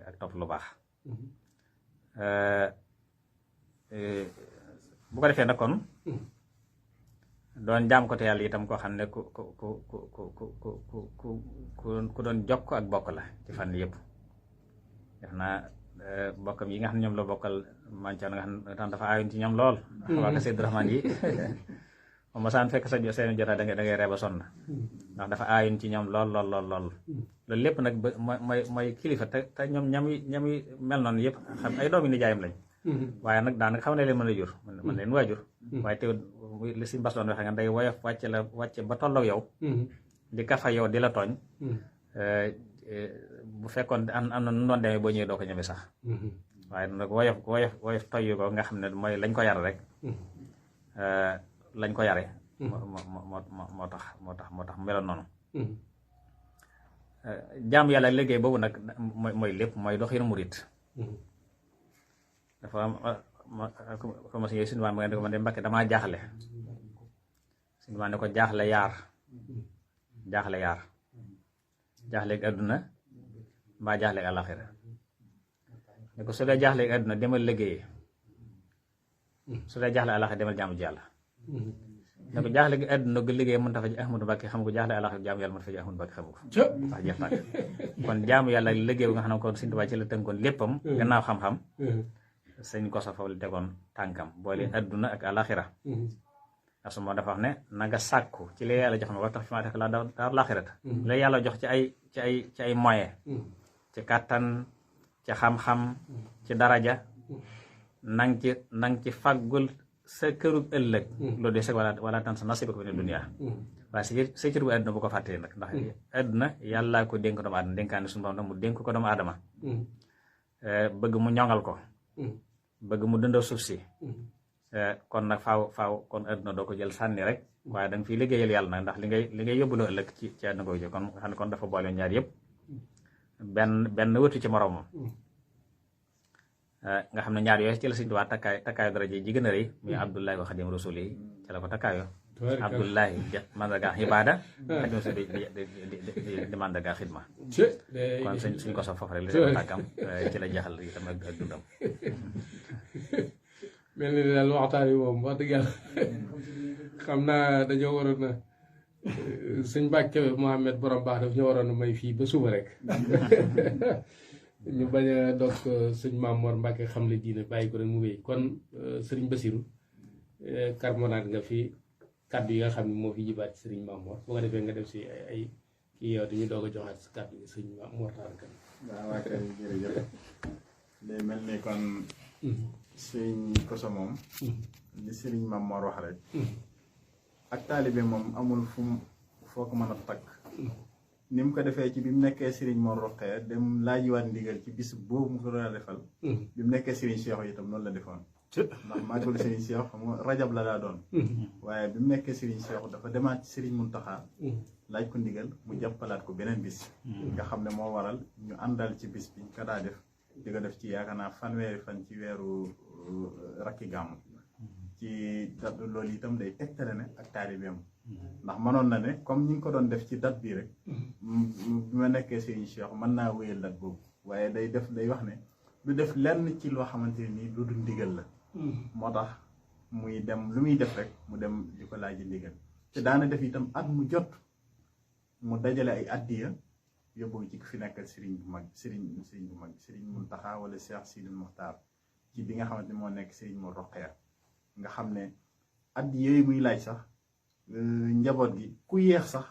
ak topp lu baax bu ko defee nag kon doon jaam ko te yàlla itam koo xam ne ku doon jokk ak bokk la ci fànn yëpp def naa bokkam yi nga xam ne ñoom la bokkal mancoon nga xam ne dafa aayoon ci ñoom lool waa ka Seydou Rahman yi moom masaan fekk sa seen jotaay da ngay reeba sonn ndax dafa aayoon ci ñoom lool loolu lépp nag mooy kilifa te ñoom ñami mel noonu yëpp xam ay doomi nijaayam lañ waaye nag daanaka xam ne leen mën a jur mën leen waajur waaye teew li si mbas doon waxee nga day woyof wàcce ba tolloog yow di kafa yow di la tooñ bu fekkoon am na nu doon demee boo ñëwee doo ko ñeme sax waaye nag woyof toyyu ko nga xam ne mooy lañ ko yar rek lañ ko yare moo tax meloon noonu jaam yàlla liggéey boobu nag mooy lépp mooy doxinu murit dafa am commencé yooyu suñu ma ne ko man de Mbàkke damaa jaaxle suñu ne ko jaaxle yaar jaaxleeg àdduna mbaa jaaxleeg àlaxira ne ko su dee jaaxleeg àdduna demal liggéey su dee jaaxle àlaxira demal jaamu ji yàlla ne ko jaaxle gi àdduna ga liggéey mën ta fa ji Ahmadu Mbàkke xam ko jaaxle àlaxira jaamu yàlla mën fa ji Ahmadu Mbàkke xamu ko wax jeex tàkk kon jaamu yàlla liggéey bu nga xam ne kon Sëñ Tuubaa ci la tënkoon léppam gannaaw xam-xam sëñ ko sa foofu la tegoon tànkam boole àdduna ak àlaxira asu moo dafa wax ne na nga sàkku ci la yàlla jox ma wax tax fi ma def la daar laaxirata la yàlla jox ci ay moyen ci kàttan ci xam-xam ci daraja nang ci faggul sa kërug ëllëg loolu de seg wala tan sa nasiba ko ne dunya waaye sa cër bu àdduna bu ko fàttee nag ndax àdduna yàlla ko dénk doomu aadama dénkaane suñu borom mu dénk ko doomu aadama bëgg mu ñoŋal ko bëgg mu dundal suuf si kon nag faaw kon àdduna doo ko jël sànni rek waaye da nga fiy liggéeyal yàlla nag ndax li ngay yóbbuloo ëllëg ci àdduna ko jël kon nga xam ne kon dafa boole ñaar yëpp benn wëtu ci moroomam nga xam ne ñaar yooyu ci la Sëñ Tuubaa takkaayu daraja ji gën a rëy muy Abdullahi wa Xadim Rasuli yi ci la ko takkaayo Abdullahi mandarga ibaada Xadim Rasuli di mandarga xidma kon suñ ko sof foofu rek la seen tàggam ci la jeexal itam ak dundam mel ni daal waxtaan wi moom wax dëgg yàlla xam naa dañoo waroon a sëñ Mbàkke Mohamed borom baax daf ñu waroon a may fii ba suba rek ñu bañ a dog sëñ Maam Mor Mbàkke xam le diine bàyyi ko rek mu wéy kon sëriñ Basiru karmonaat nga fi kàddu yi nga xam ne moo fi jibaat sëriñ Maam Mor boo ko defee nga def si ay kii yow dañu doog a joxaat si kàddu yi sëñ Maam Mor Tarakan waa kay jërëjëf day mel ni kon sëñ Koso moom li sëriñ Maam Mor wax rek ak taalibe moom amul foo ko mën a takk ni mu ko defee ci bi mu nekkee sëriñ Mor Roqaya dem laajiwaat ndigal ci bis boobu mu ko doon defal bi mu nekkee sëriñ Cheikh itam noonu la defoon ndax màggalu sëriñ Cheikh xam nga rajab la daa doon waaye bi mu nekkee sëriñ Cheikh dafa demaat ci sëriñ Muntaxa laaj ko ndigal mu jàppalaat ko beneen bis nga xam ne moo waral ñu àndal ci bis bi ka daa def di ko def ci yaakaar naa fanweeri fan ci weeru rakki gàmmu ci date loolu itam day tegtale ne ak taalibeem ndax mënoon na ne comme ñi ngi ko doon def ci date bii rek bi ma nekkee Serigne Cheikh mën naa wéyal date boobu waaye day wax ne du def lenn ci loo xamante ne nii lu dul ndigal la moo tax muy dem lu muy def rek mu dem di ko laaj ndigal te daana def itam at mu jot mu dajale ay addiya yóbbu ci fi nekkal Serigne bu mag Serigne Mountakha wala Cheikh Sidil Mokhtar ci bi nga xamante ne moo nekk Serigne moo Roqeya nga xam ne addiya yooyu muy laaj sax njaboot gi ku yeex sax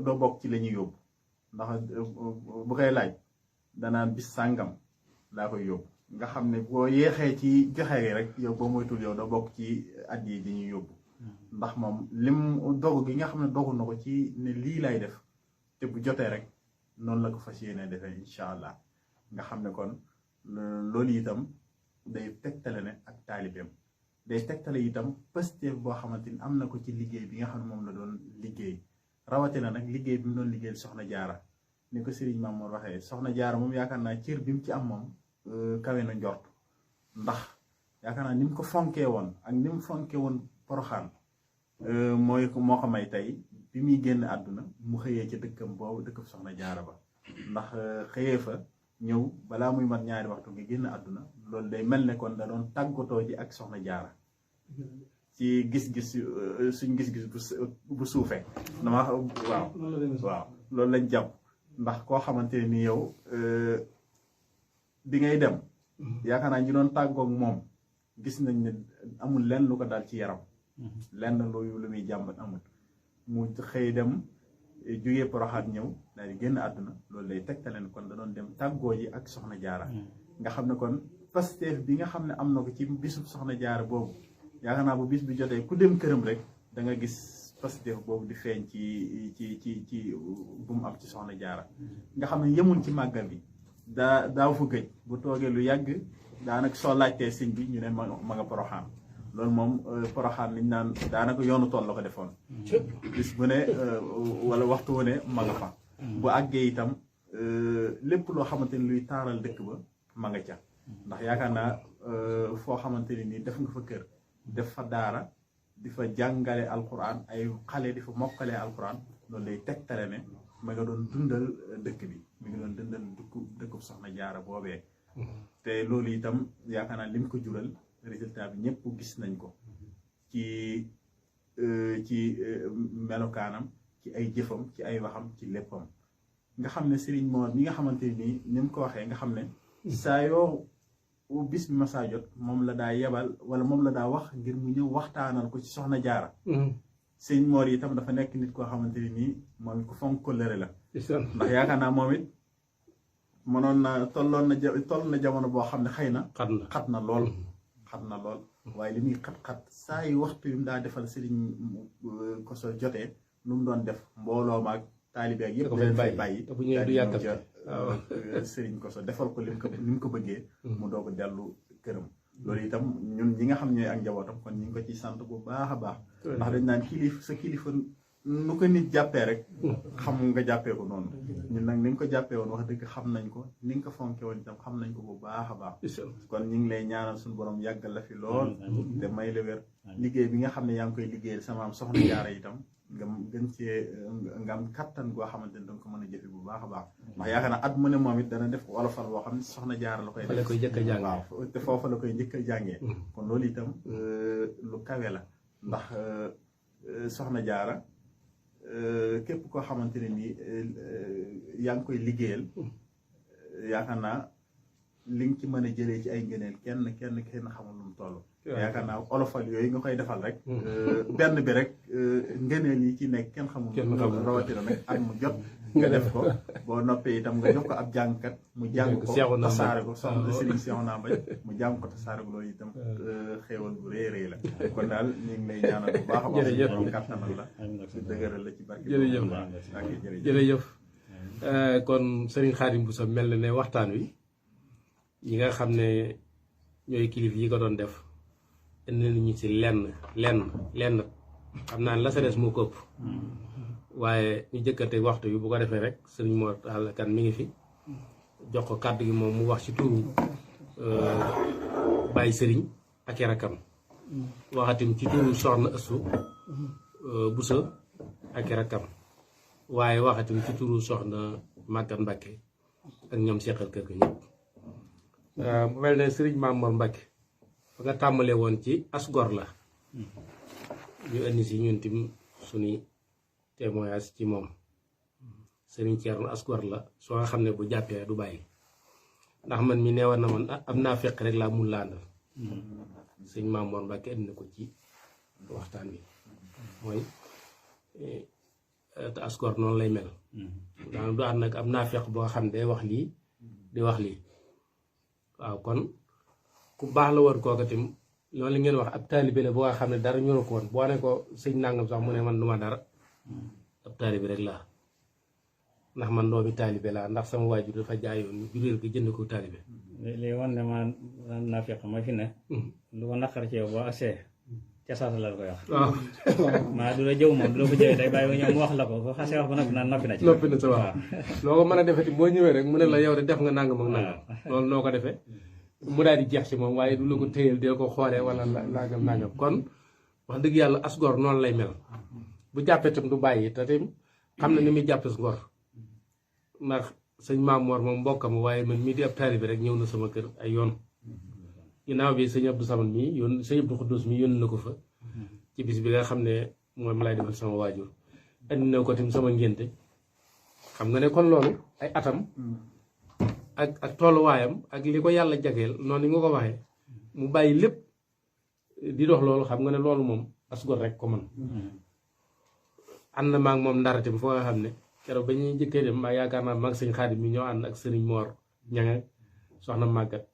doo bokk ci la ñuy yóbbu ndax bu koy laaj danaan bis sàngam laa koy yóbbu nga xam ne boo yeexee ci joxe rek yow boo moytul yow doo bokk ci addiya di ñuy yóbbu ndax moom lim dogu gi nga xam ne dogu na ko ci ne lii lay def te bu jotee rek noonu la ko fas yéene defee incha allah nga xam ne kon loolu itam day tegtale ne ak taalibeem day tegtale itam pësteef boo xamante ni am na ko ci liggéey bi nga xam ne moom la doon liggéey rawatina nag liggéey bi mu doon liggéey soxna jaara ni ko Serigne Mamour waxee soxna jaara moom yaakaar naa cër bi mu ci am moom kawe na njort ndax yaakaar naa ni mu ko fonkee woon ak ni mu fonkee woon Poroxaan moo ko may tey bi muy génn àdduna mu xëyee ca dëkkam boobu dëkkam soxna jaara ba ndax xëyee fa ñëw balaa muy mat ñaari waxtu nga génn àdduna loolu day mel ne kon da doon tàggatoo ji ak soxna jaara ci gis-gis suñ gis-gis bu suufee dama waaw loolu lañ jàpp ndax koo xamante ne ni yow bi ngay dem yaakaar naa ñi doon tàggoog moom gis nañ ne amul lenn lu ko daal ci yaram lenn lu muy jàmbat amul mu xëy dem jógee Poroxaan ñëw daal di génn àdduna loolu lay tegtale ne kon da doon dem tàggoo ji ak soxna jaara nga xam ne kon pasteef bi nga xam ne am na ko ci bisu soxna jaara boobu yaakaar naa bu bis bi jotee ku dem këram rek da nga gis pasteef boobu di feeñ ci bu mu am ci soxna jaara nga xam ne yemul ci màggal bi daaw fa gëj bu toogee lu yàgg daanaka soo laajtee sëñ bi ñu ne ma nga Poroxaan loolu moom Poroxaan liñ naan daanaka yoonu tool la ko defoon bis bu ne wala waxtu wu ne ma nga fa bu àggee itam lépp loo xamante ni luy taaral dëkk ba ma nga ca ndax yaakaar naa foo xamante ni nii def nga fa kër def fa daara di fa jàngale alquran ay xale di fa mokkalee alquran loolu lay tegtale ne ma nga doon dundal dëkk bi mi ngi doon dundal dëkkub soxna jaara boobee te loolu itam yaakaar naa lim ko jural résultat bi ñëpp gis nañ ko ci melokaanam ci ay jëfam ci ay waxam ci léppam nga xam ne Serigne Mor mi nga xamante nii ni mu ko waxee nga xam ne saa yoo bis bi ma saa jot moom la daa yebal wala moom la daa wax ngir mu ñëw waxtaanal ko ci soxna jaara Serigne Mor itam dafa nekk nit koo xamante nii moom it ku fonk kóllëre la ndax yaakaar naa moom it mënoon na toll na jamono boo xam ne xëy na xat na lool waaye li muy xat-xat saa yu waxtu yu mu daa defal Serigne Kosso jotee lu mu doon def mbooloo maag taalibe ak yëpp dañ fay bàyyi Serigne Kosso defal ko li mu ko bëggee mu doog a dellu këram loolu itam ñun ñi nga xam ñooy ak njabootam kon ñu ngi ko ci sant bu baax a baax ndax dañ naan sa kilifa nu ko nit jàppee rek xam nga jàppee ko noonu ñun nag ni nga ko jàppee woon wax dëgg xam nañ ko ni nga ko fonke woon itam xam nañ ko bu baax a baax kon ñu ngi lay ñaanal suñu borom yàggal la fi lool te may la wér liggéey bi nga xam ne yaa ngi koy liggéeyal sama am soxna jaara itam nga gën cee nga am kattan goo xamante ne danga ko mën a jëfe bu baax a baax ndax yaakaar naa at mu ne moom it dana def wolofal boo xam ne soxna jaara la koy def waaw te foofa la koy njëkk a jàngee kon loolu itam lu kawe la ndax soxna jaara képp koo xamante ne nii yaa ngi koy liggéeyal yaakaar naa li nga ci mën a jëlee ci ay ngëneel kenn xamul lu mu toll yaakaar naa olofal yooyu nga koy defal rek benn bi rek ngëneel yi ci nekk kenn xamul rawatina nag at mu jot nga def ko boo noppee itam nga jox ko ab jàngkat mu jàng ko tasaare ko soxna Serigne Cheikhouna Mbaye mu jàng ko tasaare ko loolu itam xéewal bu rëy la kon daal ñu ngi lay ñaanal bu baax a baax borom kàttanal la su dëgëral la ci barke jërëjëf kon Serigne Khadim Bousso mel na ne waxtaan wi ñi nga xam ne ñooy kilif yi ko doon def indi nañu ci lenn xam naa la sa des moo ko ëpp waaye ñu jëkkate waxtu bi bu ko defee rek Serigne Mor Talla Kane mi ngi fi jox ko kàddu gi moom mu wax ci turu Baye Serigne ak i rakkam waxatim ci turu soxna Astou Bousso ak rakkam waaye waxatim ci turu soxna Maguette Mbacke ak ñoom seqal kër ga ñëpp mu mel ne Serigne Mamour Mbacke fa nga tàmbalee woon ci asgor la ñu indi si ñun tim suñuy témoignage ci moom Serigne Thierno asgor la soo nga xam ne bu jàppee du bàyyi ndax man mi neewoon na man am naa fekk rek laa mun laandal sëñ Mamour Mbacke indi na ko ci waxtaan bi mooy te asgor noonu lay mel daanaka du ànd nag am naa fekk boo xam ne day wax lii di wax lii waaw kon ku baax la woon kooku tim loolu li ngeen wax ab taalibe la boo xam ne dara ñoro ko woon boo ne ko sëñ nangam sax mu ne man duma dara ab taalibe rek laa ndax man doomi taalibe laa ndax sama waajur dafa jaayoon juréel gi jënd ko taalibe li wan ne ma naa fekk ma fi ne lu ko naqar ci yow boo agsee ca saasa la koy wax waaw maa du la jëw moom du la ko jëwee day bàyyi ba ñëw mu wax la ko ko xasee wax ba noppi naan noppi na ci noppi na sa waaw loo ko mën a defeti boo ñëwee rek mu ne la yow de def nga nangam ak nangam loolu noo ko defee mu daal di jeex ci moom waaye du la ko téyel dee ko xoolee wala nangam kon wax dëgg yàlla asgor noonu lay mel bu jàppee tam du bàyyi te tim xam na ni muy jàppe s ngor ndax sëñ Mamour moom mbokkam waaye man mii di ab taalibe bi rek ñëw na sama kër ay yoon ginnaaw bi sëñ Abdou Samad mi yoon sëñ Abdou Khoudous mi yónn na ko fa ci bis bi nga xam ne mooy ma lay defal sama waajur andi na ko tim sama ngénte xam nga ne kon loolu ay atam ak tolluwaayam ak li ko yàlla jageel noonu ni nga ko waxee mu bàyyi lépp di dox loolu xam nga ne loolu moom asgor rek ko man ànd na maag moom ndara tim foo nga xam ne keroog ba ñuy njëkkee dem maa yaakaar naa mag sëñ Xaadim mi ñoo ànd ak sëriñ Moor ñanga soxna Maguette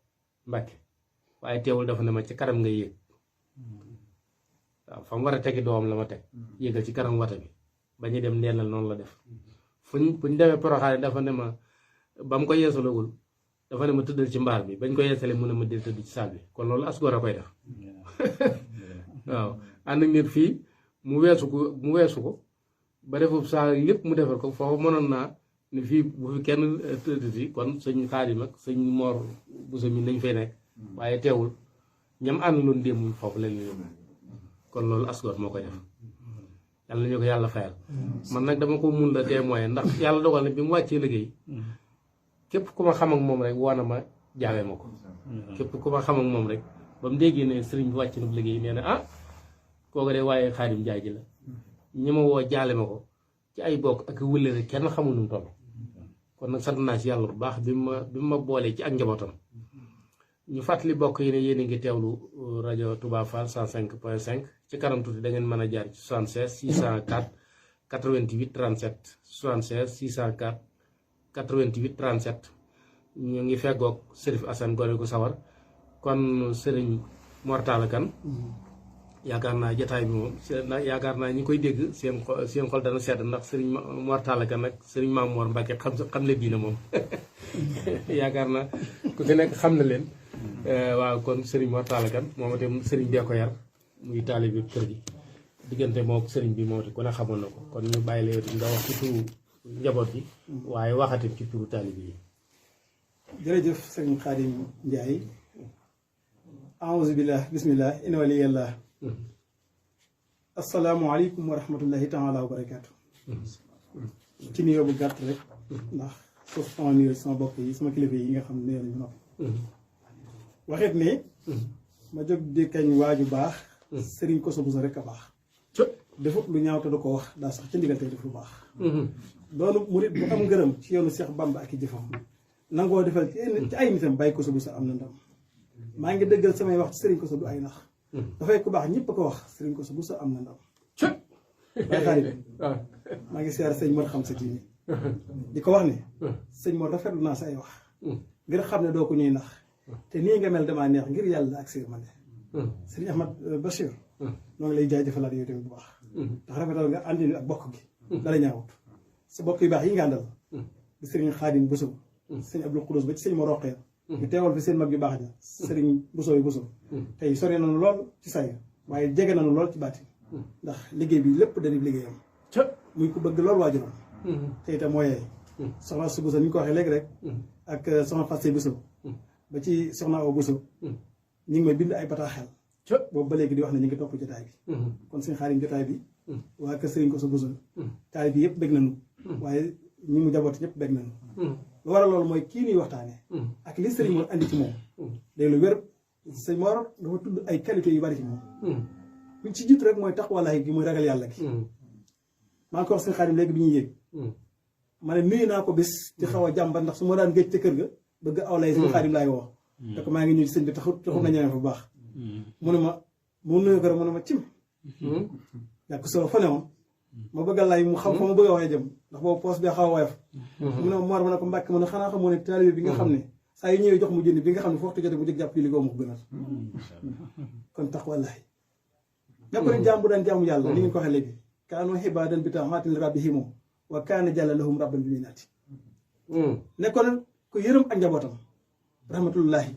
Mbacke waaye teewul dafa ne ma ci kanam nga yéeg waaw fa mu war a tegi doom la ma teg yéegal ci kanam wata bi ba ñuy dem ndeenal noonu la def fuñ demee Poroxaane dafa ne ma ba mu ko yeesalagul dafa ne ma tëddal ci mbaar bi bañ ko yeesalee mu ne ma del tëdd ci saal bi kon loolu asgor a koy def waaw ànd ak nit fii mu weesu ko ba defub saa lépp mu defar ko foofu mënoon naa ni fii bu fi kenn tëddati kon sëñ Xaadim ak sëñ Moor Bousso mi nañ fay nekk waaye teewul ñam ànd loon démb foofu lañ la yóbbu kon loolu asgor moo koy def yàlla nañu ko yàlla fayal man nag dama ko mun la témoin ndax yàlla dogal na bi mu wàccee liggéey képp ku ma xam ak moom rek woona ma jaawee ma ko képp ku ma xam ak moom rek ba mu déggee ne sëriñ bi wàcc na liggéey nee na kooku de waaye Xaadim Njaay ji la ñi ma woo jaale ma ko ci ay bokk ak wëllëre kenn xamul nu mu toll kon nag sant naa ci yàlla bu baax bi ma boolee ci ak njabootam ñu fàttali bokk yi ne yéen a ngi teewlu rajo Touba Fall 105.5 ci kanam tuuti da ngeen mën a jaar ci 76 604 88 37 76 604 88 37 ñu ngi feggoog Serif Assane Gone gu sawar kon Serigne Mor Talla Kane yaakaar naa jotaay bi moom yaakaar naa ñi koy dégg seen xol dana sedd ndax Serigne Mor Talla Kane ak Serigne Mamour Mbacke xam ne diina moom yaakaar naa ku ci nekk xam na leen waaw kon Serigne Mor Talla Kane moom itam Serigne bee ko yar muy taalibe bi kër gi diggante moom Serigne bi moom itam ku ne xamoon na ko kon ñu bàyyi la yow nga wax ci turu njaboot bi waaye waxatim ci turu taalibe yi. jërëjëf Serigne Khadim Ndiaye. aouzu billah bismillah inna waliyallah. asalaamualeykum wa rahmatullahi taala wa barakaatu. ci nuyoo bu gàtt rek ndax suuf sama nuyoo sama bokk yi sama kilifa yi nga xam ne nuyoo nañu noppi. waxit ne ma jóg di kañ waaju baax. Serigne Kosso Bousso rek a baax. defut lu ñaaw te du ko wax daa sax ci ndigal tey def lu baax. doonu murit bu am ngërëm ci yoonu Cheikh Bamba ak i jëfam nangoo defal ci ay nitam bàyyi Kosso Bousso am na ndam. maa ngi dëggal samay wax ci Serigne Kosso du ay nax. dafay ku baax ñëpp a ko wax Serigne Kosso Bousso am na ndam. waaye xaalis maa ngi siyaar sëñ Mor xam sa diine di ko wax ne sëñ Mor rafetlu naa sa ay wax ngir xam ne doo ko ñuy nax te nii nga mel damaa neex ngir yàlla ak sir ma ne sëriñ Ahmad Bachir noo ngi lay jaajëfalaat yow tamit bu baax ndax rafetal nga àndinu ak bokk gi dala ñaawut sa bokk yu baax yi nga àndal di sëriñ Xaadim Bousso sëñ Abdou Khoudous ba ci sëñ Mor Roqee ñu teewal fi seen mag yu baax ja sëriñ Bousso yu Bousso tey sori nañu lool ci say waaye jege nañu lool ci baati ndax liggéey bi lépp dañuy liggéeyam muy ko bëgg loolu waajuram te itam mooy soxna su Bousso ni ñu ko waxee léegi rek ak soxna Fatou Bousso ba ci soxna Awa Bousso ñu ngi may bind ay bataaxel boobu ba léegi di wax ne ñu ngi topp jotaay bi kon sëñ Xaadim jotaay bi waa kër sëriñ Kosso Bousso taali bi yëpp bég nañu waaye ñi mu jaboot ñëpp bég nañu lu waral loolu mooy kii nuy waxtaane ak li sëriñ moo andi ci moom day lu wér sëñ Mor dafa tudd ay qualité yu bari ci moom lu ci jiitu rek mooy taqwallaahi gi muy ragal yàlla gi maa ngi ko wax sëñ Xaadim léegi bi ñuy yéeg ma ne nuyu naa ko bis ci xaw a jàmbat ndax su ma daan géej ca kër ga bëgg aw lay sëñ Xaadim laay woo te ko maa ngi ñëw ci sëñ bi taxut na ñëwee fa bu baax mu ne ma mu nuyu ko rek mu ne ma cim yàgg solo fa ne woon ma bëgg a lay mu xam fa ma bëgg a waxee jëm ndax boobu poos bi xaw a woyof mu ne ma Mor ma ne ko Mbàkke mu ne xanaa xamoo ne taalibe bi nga xam ne saa yu ñëwee jox mu jënd bi nga xam ne foofu jotee bu jëg jàpp julli goo ma ko gënal kon tax wallaahi nekk ne jaam bu daan jaamu yàlla li ngeen ko waxee léegi kaanu xibaadan bi taxamaatin rabbihim wa kaana jàlla lahum rabban bi minaati nekkoon ko yërëm ak njabootam rahmatullahi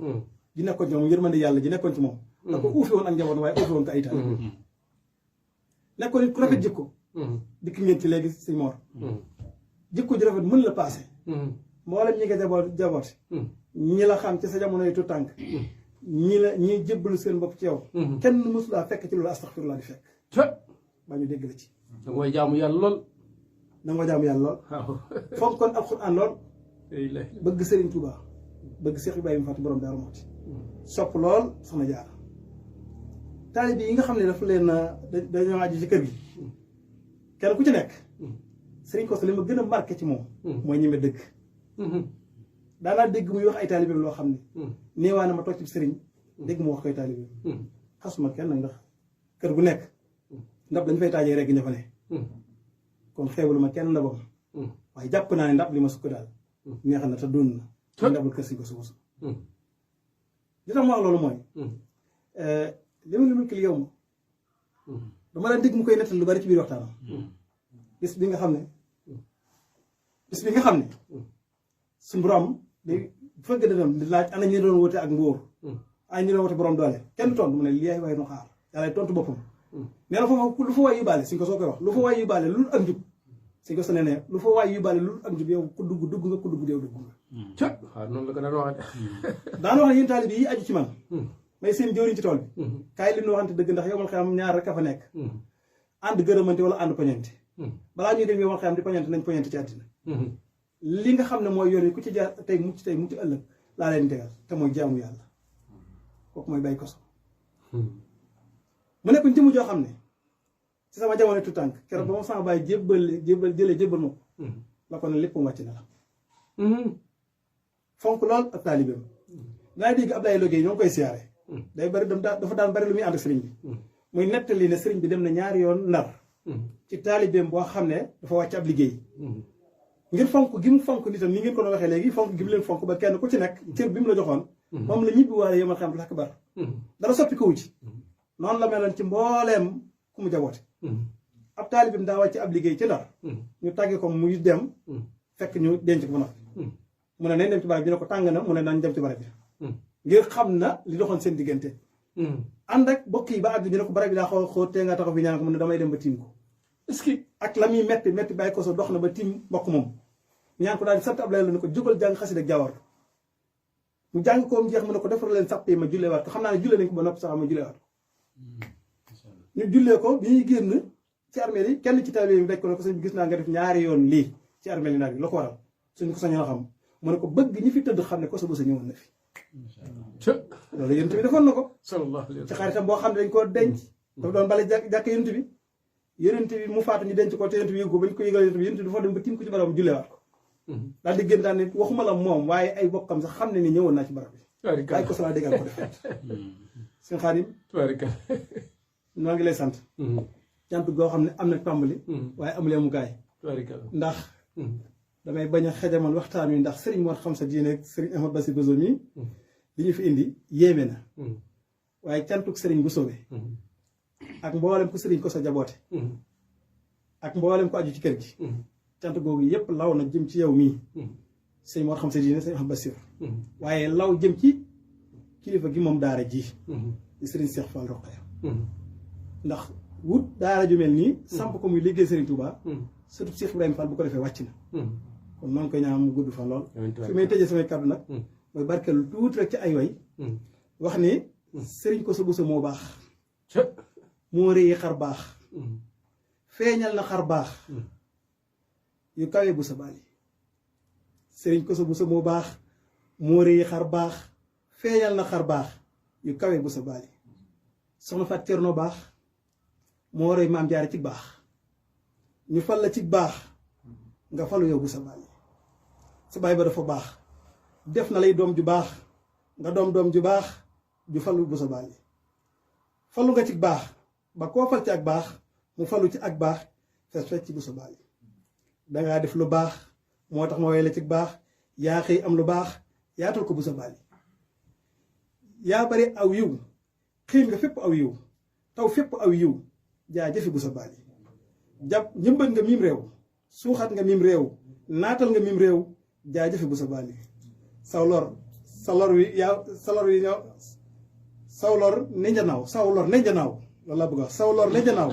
ji nekkoon ci moom yërmande yàlla ji nekkoon ci moom da ko uufi woon ak njabootam waaye uufi woon ko ay taalibe nekkoon nit ku rafet jikko dikk ngeen ci léegi sëñ Mor jikko ji rafet mën la passé mboolem ñi nga jaboot ñi la xam ci sa jamono yi tu tànk ñi jébbalu seen bopp ci yow kenn mësulaa fekk ci loolu astaxfirullah di fekk ba ñu dégg la ci dangay jaamu yàlla lool dangay jaamu yàlla lool fonkoon alxuraan lool bëgg Sëriñ Tuubaa bëgg Seex Ibrahima Faty borom Daaru Muxti sopp lool soxna Jaara taalibe yi nga xam ne dafa leen dañoo aju ci kër gi kenn ku ci nekk Sëriñ Kosso li ma gën a marqué ci moom mooy ñeme dëgg daanaa dégg muy wax ay taalibeem loo xam ne néewaa na ma toog ci sëriñ dégg mu wax koy taalibeem xasuma kenn nag ndax kër gu nekk ndab dañ fay taajee rek ña fa ne kon xeebalu ma kenn ndabam waaye jàpp naa ne ndab li ma sukk daal neex na te doon na ndabul kër Sëriñ Kosso Bousso li tax ma wax loolu mooy li ma limul kil yow ma dama daan dégg mu koy nettal lu bari ci biir waxtaanam bis bi nga xam ne suñu borom di fëgg da di laaj ana ñu doon woote ak ngóor ay ñu doon woote borom doole kenn du tontu mu ne li yaay waaye nu xaar yàlla tontu boppam nee na foofu lu fa waay yóbbaale Sëriñ Kosso koy wax lu fa waay yóbbaale lu ak njub Sëriñ Kosso nee ne lu fa waay yóbbaale lu ak njub yow ku dugg nga ku dugg yow dugg nga waaw noonu la ko daan waxee daan wax ne yéen taalibe yi aju ci man may seen jëwriñ ci tool bi kaay li ñu waxante dëgg ndax yow mal xam ñaar rek a fa nekk ànd gërëmante wala ànd poñante balaa ñuy dem yow mal xam di poñante nañ poñante ci àddina li nga xam ne mooy yoon yi ku ci jaar tey mucc ëllëg laa leen tegal te mooy jaamu yàlla kooku mooy Baye Kosso mu nekk jëmm joo xam ne ci sama jamono tu tànk keroog ba ma sama baay jébbal ma la ko ne lépp wàcc na la fonk lool ak taalibeem daa dégg Ablaye Logé ñoo ngi koy siyaare day bari dafa daan bari lu muy ànd ak sëriñ bi muy nettali ne sëriñ bi dem na ñaari yoon Ndar ci taalibeem boo xam ne dafa wàcc ab liggéey ngir fonk gi mu fonk nitam ni ngeen ko doon waxee léegi fonk gi mu leen fonk ba kenn ku ci nekk cër bi mu la joxoon moom la ñibbi waale yomal xam lakk bar dara soppi ko wu ci noonu la meloon ci mbooleem ku mu jaboote ab taalibeem daa wàcc ab liggéey ci Ndar ñu tàggee ko muy dem fekk ñu denc ko ba noppi mu ne nañ dem ci barab bi ne ko tàng na mu ne nañ dem ci barab bi ngir xam na li doxoon seen diggante ànd ak bokk yi ba àgg ñu ne ko barab bi daa xaw a xóot tee nga taxaw fi ñaan ko mu ne damay dem ba tiim ko est-ce que ak la muy metti Baye Kosso dox na ba tiim mbokk moom ñaan ko daal di sant Ablaye la ne ko jógal jàng xasida ak jawar mu jàng ko mu jeex mu ne ko defar leen sàpp yi ma julleewaat ko xam naa ne jullee nañ ko ba noppi sax ma julleewaat ko ñu jullee ko bi ñuy génn ci armée yi kenn ci taalibe yi rek ko ne ko sëñ bi gis naa nga def ñaari yoon lii ci armée yi nag la ko waral suñ ko sañoon a xam mu ne ko bëgg ñi fi tëdd xam ne Kosso Bousso ñëwoon na fi loolu yonent bi defoon na ko ci xaritam boo xam ne dañ koo denc dafa doon bale jàkk yonent bi mu faatu ñu denc ko te yonent bi yëgu ko ba ñu ko yëgal yonent bi dafa dem ba tiim ko ci barab jullewaat ko daal di génn daal ne waxuma la moom waaye ay bokkam sax xam ne ni ñëwoon naa ci barab bi Baye Kosso laa déggal ko defaat sëñ Xaadim noo ngi lay sant cant goo xam ne am na tàmbali waaye amulee mu gaay ndax damay bañ a xejamal waxtaan wi ndax sëriñ Mor xam sa diine ak sëriñ Ahmad Bassir Bousso mi li ñu fi indi yéeme na waaye cantuk sëriñ bu soobee ak mboolem ko sëriñ Kosso jaboote ak mboolem ko aju ci kër gi cant googu yépp law na jëm ci yow mii sëñ Mor xam sa diine sëñ Ahmad Bassir waaye law jëm ci kilifa gi moom daara ji di sëriñ Cheikh Fall Rokhaya ndax wut daara ju mel nii samp ko muy liggéey sëriñ Touba surtout Cheikh Ibrahima Fall bu ko defee wàcc na kon noonu koy ñaan mu gudd fa lool fi may tëjee samay kàddu nag mooy barkeelu tuuti rek ci ay way wax ni sëriñ ko sa busa moo baax moo rëyi xar baax feeñal na xar baax yu kawe bu sa baali sëriñ ko sa busa moo baax moo rëyi xar baax feeñal na xar baax yu kawe bu sa baali soxna Faat Cerno baax moo rëy maam jaare ci baax ñu fal la ci baax nga falu yow bu sa baali sa baay ba dafa baax def na lay doom ju baax nga doom ju baax ju falu bu sa baali falu nga ci baax ba koo fal ci ak baax mu falu ci ak baax fes fecc bu sa baali dangaa def lu baax moo tax ma woy la ci baax yaa xëy am lu baax yaatal ko bu sa baali yaa bari aw yiw xiim nga fépp aw yiw taw fépp aw yiw jaa jëfi bu sa baali jàpp ñëmbat nga miim réew suuxat nga miim réew naatal nga miim réew jaa jëfi bu sa baali saw lor wi yaa saw lor ne njanaaw saw lor ne njanaaw loolu laa bëgg a wax saw lor ne njanaaw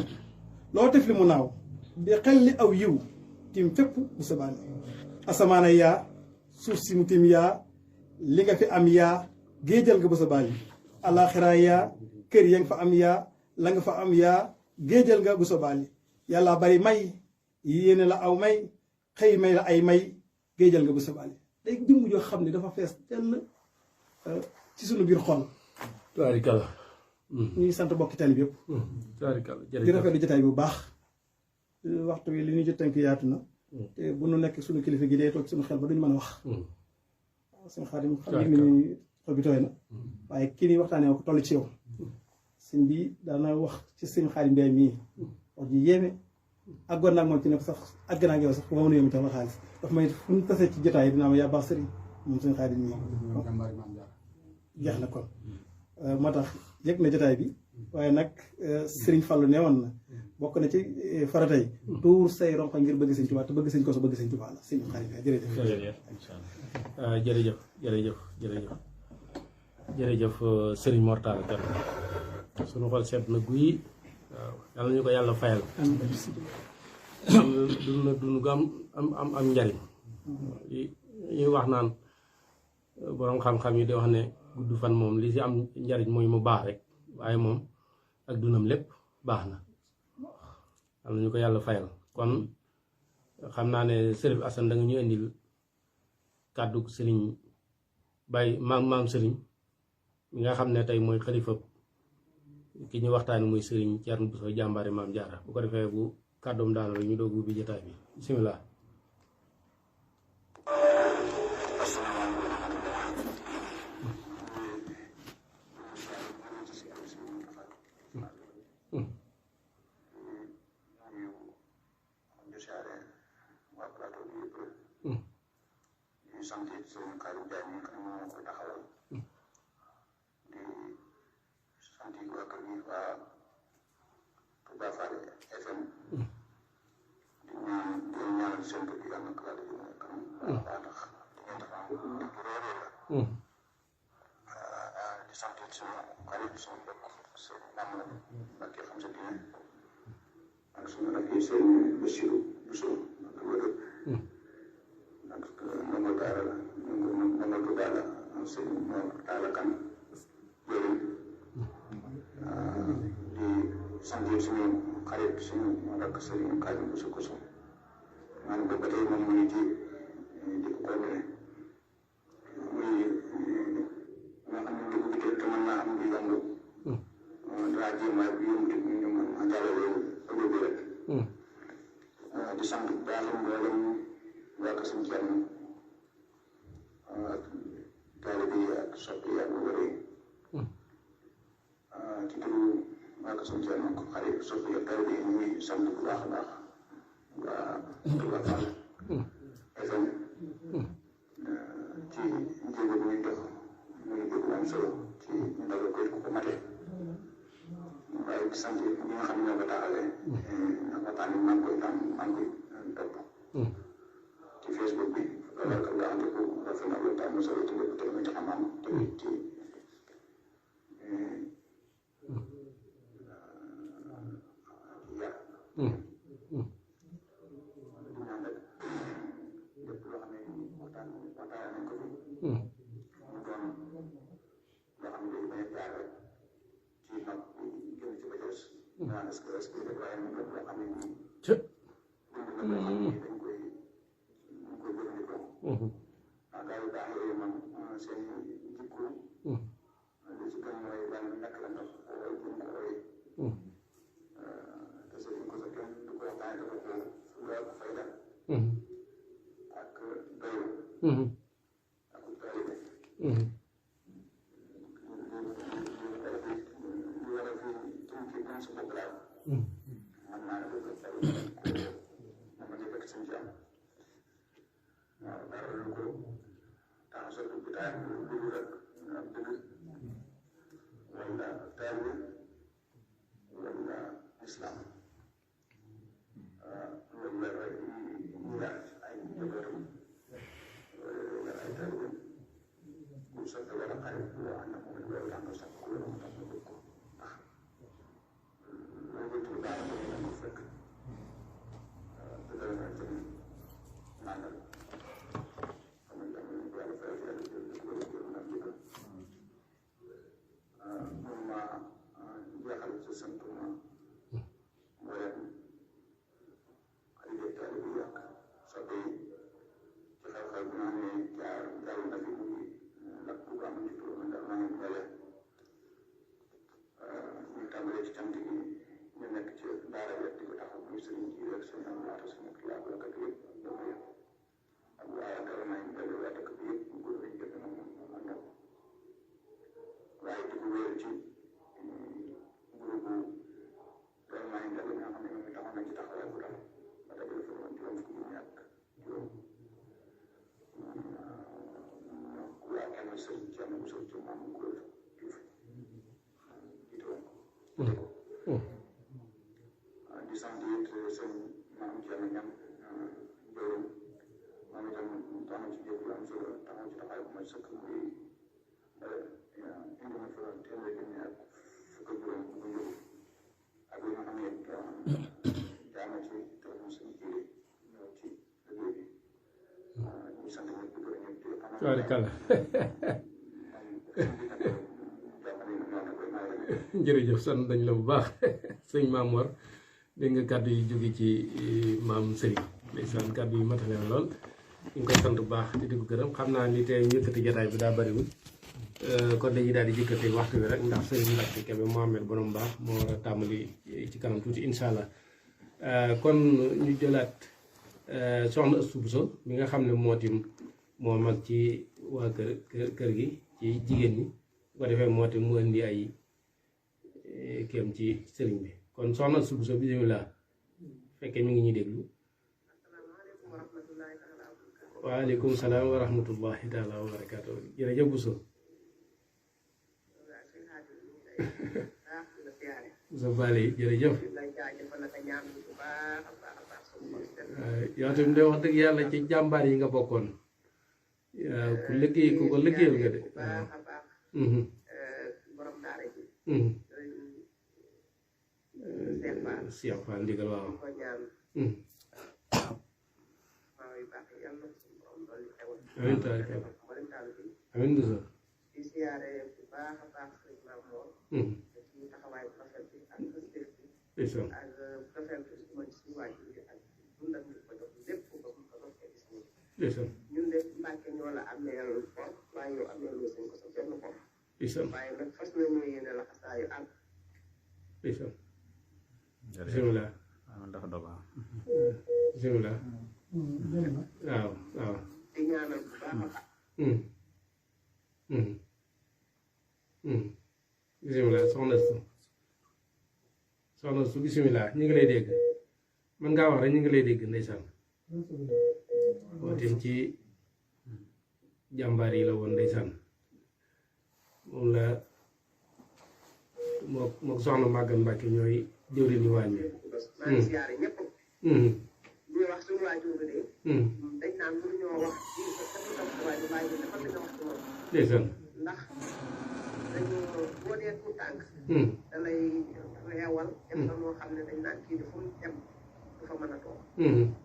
loo tef li mu naaw di xel li aw yiw tim fépp bu sa baali asamaana yaa suuf si mu tim yaa li nga fi am yaa géejal nga bu sa baali alaxira yaa kër ya nga fa am yaa la nga fa am yaa géejal nga bu sa baali yàlla bari may yéene la aw may xëy may la ay may géejal nga bu sa baali day jëmm joo xam ne dafa fees dell ci sunu biir xol. taarikala. ñuy sant bokki tali bi yëpp. taarikala jërëjëf di rafetlu jotaay bu baax. waxtu wi li ñu jot tënk yaatu na. te bu nu nekk suñu kilifa gi day toog suñu xel ba duñu mën a wax. suñu Xaadim xam ni xol bi tooy na. waaye kii nii waxtaanee ko toll ci yow. sëñ bi daana wax ci sëñ Xaadim Njaay mii wax ji yéeme. àggoon naa ak moom ci ne ko sax àgg naa ak yow sax bu ma mën a yóbbu tax xaalis daf may fu ñu tasee ci jotaay dinaa ma yaa baax sëriñ moom sëñ Xaadim mii. jeex na kon moo tax yëg na jotaay bi waaye nag sëriñ Fallu neewoon na bokk na ci farata yi tuur say ronko ngir bëgg sëñ Tuubaa te bëgg sëñ Koso bëgg sëñ Tuubaa la sëñ Xaadim jërëjëf. jërëjëf jërëjëf jërëjëf jërëjëf sëriñ Mor Talla Kane sunu xol seet na guy waaw yàlla ñu ko yàlla fayal. dund gu am njariñ yi wax naan boroom xam-xam yi di wax ne gudd fan moom li si am njariñ mooy mu baax rek waaye moom ak dundam lépp baax na yàlla ñu ko yàlla fayal kon xam naa ne Sërif Asan da nga ñu indil kàddu sëriñ Baye maam sëriñ mi nga xam ne tey mooy xalifa ki ñu waxtaani muy sëriñ Thierno Bousso jàmbaari maam Jaara bu ko defee bu kàddoom daana rek ñu doog ubbi jotaay bi bisimilah. di sant suñu xarit suñu mbokk seen maam la Mbàkke xam sa diine ak suñu rakk yi seen Basiru Buso ak wër ak ndongo daara la ndongo Tuubaa la ak seen Mor Talla Kane jëriñ di sant suñu xarit suñu rakk sëriñ Xaadim Buso Koso maanaam ba tey moom mu ngi ci di ko coordonné muy nga xam ne dugub bi te mën naa am lu yomb daa jéem a yomb ñu mën a jàllale ëllëg bi rek di sant bu baax mboolem waa Kër Sëñ Thierno ak taalibe yi ak soppi yi ak wër yi ci turu waa Kër Sëñ Thierno ko xarit soppi yi ak taalibe yi ñu ngi sant bu baax a baax waa Touba Fall FM ci njëgu bi ñuy dox muy jóg am solo ci ndaw ko ku ko mate waaye di sant ñi nga xam ne ñoo ko taxawee ndax waxtaan bi maa ngi koy topp ci Facebook bi loolu la andi ko rafet na loolu am solo ci lépp te ci xam-xam tamit ci yar waxtaan nañ ko fi mu doon loo xam ne day bañ a jaar rek respect waaye mu doon loo xam ne nii ca dund na loo xam ne dañ koy jëfandikoo gaa yu baax yooyu moom seen jikko li ci gën mooy lan nekk la ndox wooy buñ ko wooy te sëriñ ko sa kenn du ko waxtaane dafa ko fulla ak fayda ak doylu ak taalibe su bopp daal man maa ne ko taw ma ma nekk suñu jàmm waaw dara lu ko tax sa dugg taay lu dugg rek ak dëgg wala taalibe wala islam wala yar ay njabootam wala ay taalibe bu soppe wala xarit boo ànd ak moom loolu tax nga sopp ko loolu mu tax nga bëgg ko loolu daal di ko fekk te dara nga jëm nangam xam nga ko yàlla fayal yàlla jël ko jël na jël moom ma jeexal ci sant ma mboolem xarit taalibe bi ak soppe yi ci xew-xew bi nga xam ne jaar na fi muy ndax bu ko amoon ci turam ndax maa ngi mbele ñu tàmbalee ci cant gi ñu nekk ci daara bi di ko taxaw muy sëriñ ji rek sëriñ am laata suñu laa ko lakkat yëpp dama yëpp ak waaye dara maa ngi mbele waa dëkk bi yëpp góor lañ jël na moom àndal waaye di ko wéer ci groupe dara maa ngi mbele nga xam ne ñoom taxaw nañ ci taxawaay bu rafet ba dajale fa woon juróom fukki junni ak juróom waa kenn sëriñ ci am sëriñ ci maam góor Juuf jiite woon ko di sant it sëñ maam Thierno Niang jëwriñ moom itam taxaw ci jëf lu am solo taxaw ci taxawaay bu ma sëkk muy indi ma fa téeméer junni ak fukk ak juróom bu njëkk ak li nga xam ne jaama ci téléphone sëñ jiiri ñëw ci liggéey bi ñu sant ñëpp di gërëm ñëpp di tubaarikàlla jërëjëf sant dañ la bu baax sëñ Maam Mor dégg nga kàddu yi jóge ci maam Serigne ndeysaan kàddu yi matale na lool ñu ngi koy sant bu baax di ko gërëm xam naa ni tey ñu yëkkati jataay bi daa bëriwul kon dañuy daal di jëkkati waxtu bi rek ndax sëñ Mbacke Kébé Mohamed borom baax moo war a tàmbali ci kanam tuuti incha allah kon ñu jëlaat soxna Astou Bousso mi nga xam ne moo mag ci waa kër gi ci jigéen ñi bu ko defee moo mu indi ay kéem ci sëriñ bi kon soxna Astou Bousso bisimilah fekkee ñu ngi ñuy déglu waaleykum salaam wa rahmatullahi taala wa barakaatu jërëjëf Bousso Bousso Bali jërëjëf yow tamit de wax dëgg yàlla ci jàmbaar yi nga bokkoon ku liggéey ku ko liggéeyal nga de waaw Cheikh Fall ndigal waaw amiin tabaraka amiin Bousso ñun de Mbàkke ñoo la ameel for waaye yow ameel loo seen ko sa benn for waaye nag fas nañu yéene la xasaayu am bisimilah ndax doga bisimilah waaw waaw di ñaanal bu baax a baax bisimilah soxna su bisimilah ñu ngi lay dégg mën ngaa wax rek ñu ngi lay dégg ndeysaan wooteem ci jàmbaar yi la woon ndeysaan moom la moo soxna Maguette Mbacke ñooy jëwri ni waañ bi maa ngi siyaare ñëpp ñuy wax suñu waajur bi de dañ naan mënuñoo wax ci waajur waaye dafa dañoo wax ci moom ndeysaan ndax dañu boo dee tuut tànk da lay reewal def na noo xam ne dañ naan kii de fu mu dem du fa mën a toog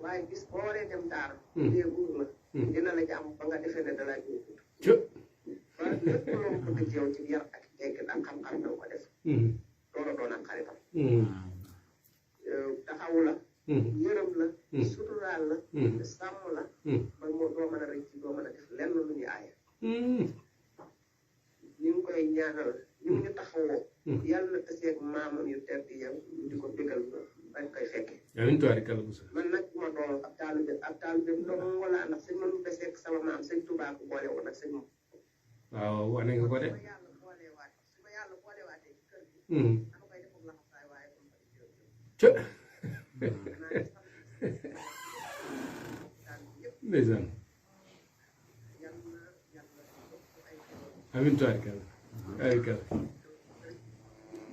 waaye bis boo waree dem daara dee buur la dina la jàmm ba nga defee ne da laa jóg ba lépp loo bëgg ci yow ci yar ak tegg ak xam-xam danga ko def doona doon ak xaritam te sàmm la ba moo doo mën a rëcc doo mën a def lenn lu ñu aaye ñu ngi koy ñaanal ñu ngi ñu taxawoo yàlla na taseeg maamam yu tedd yow ñu di ko bégal bañ koy fekke amiin tubaarikàlla bu sa man nag ma doon ab taalibe doom wala ndax sëñ man deseeg sama maam sëñ Tuubaa ko boole woon ak sëñ moom waaw wane nga ko de su ma yàlla boolewaatee ci kër gi dama koy defuk laxasaay waaye comme cë ndeysaan amiin tubaarikàlla tubaarikàlla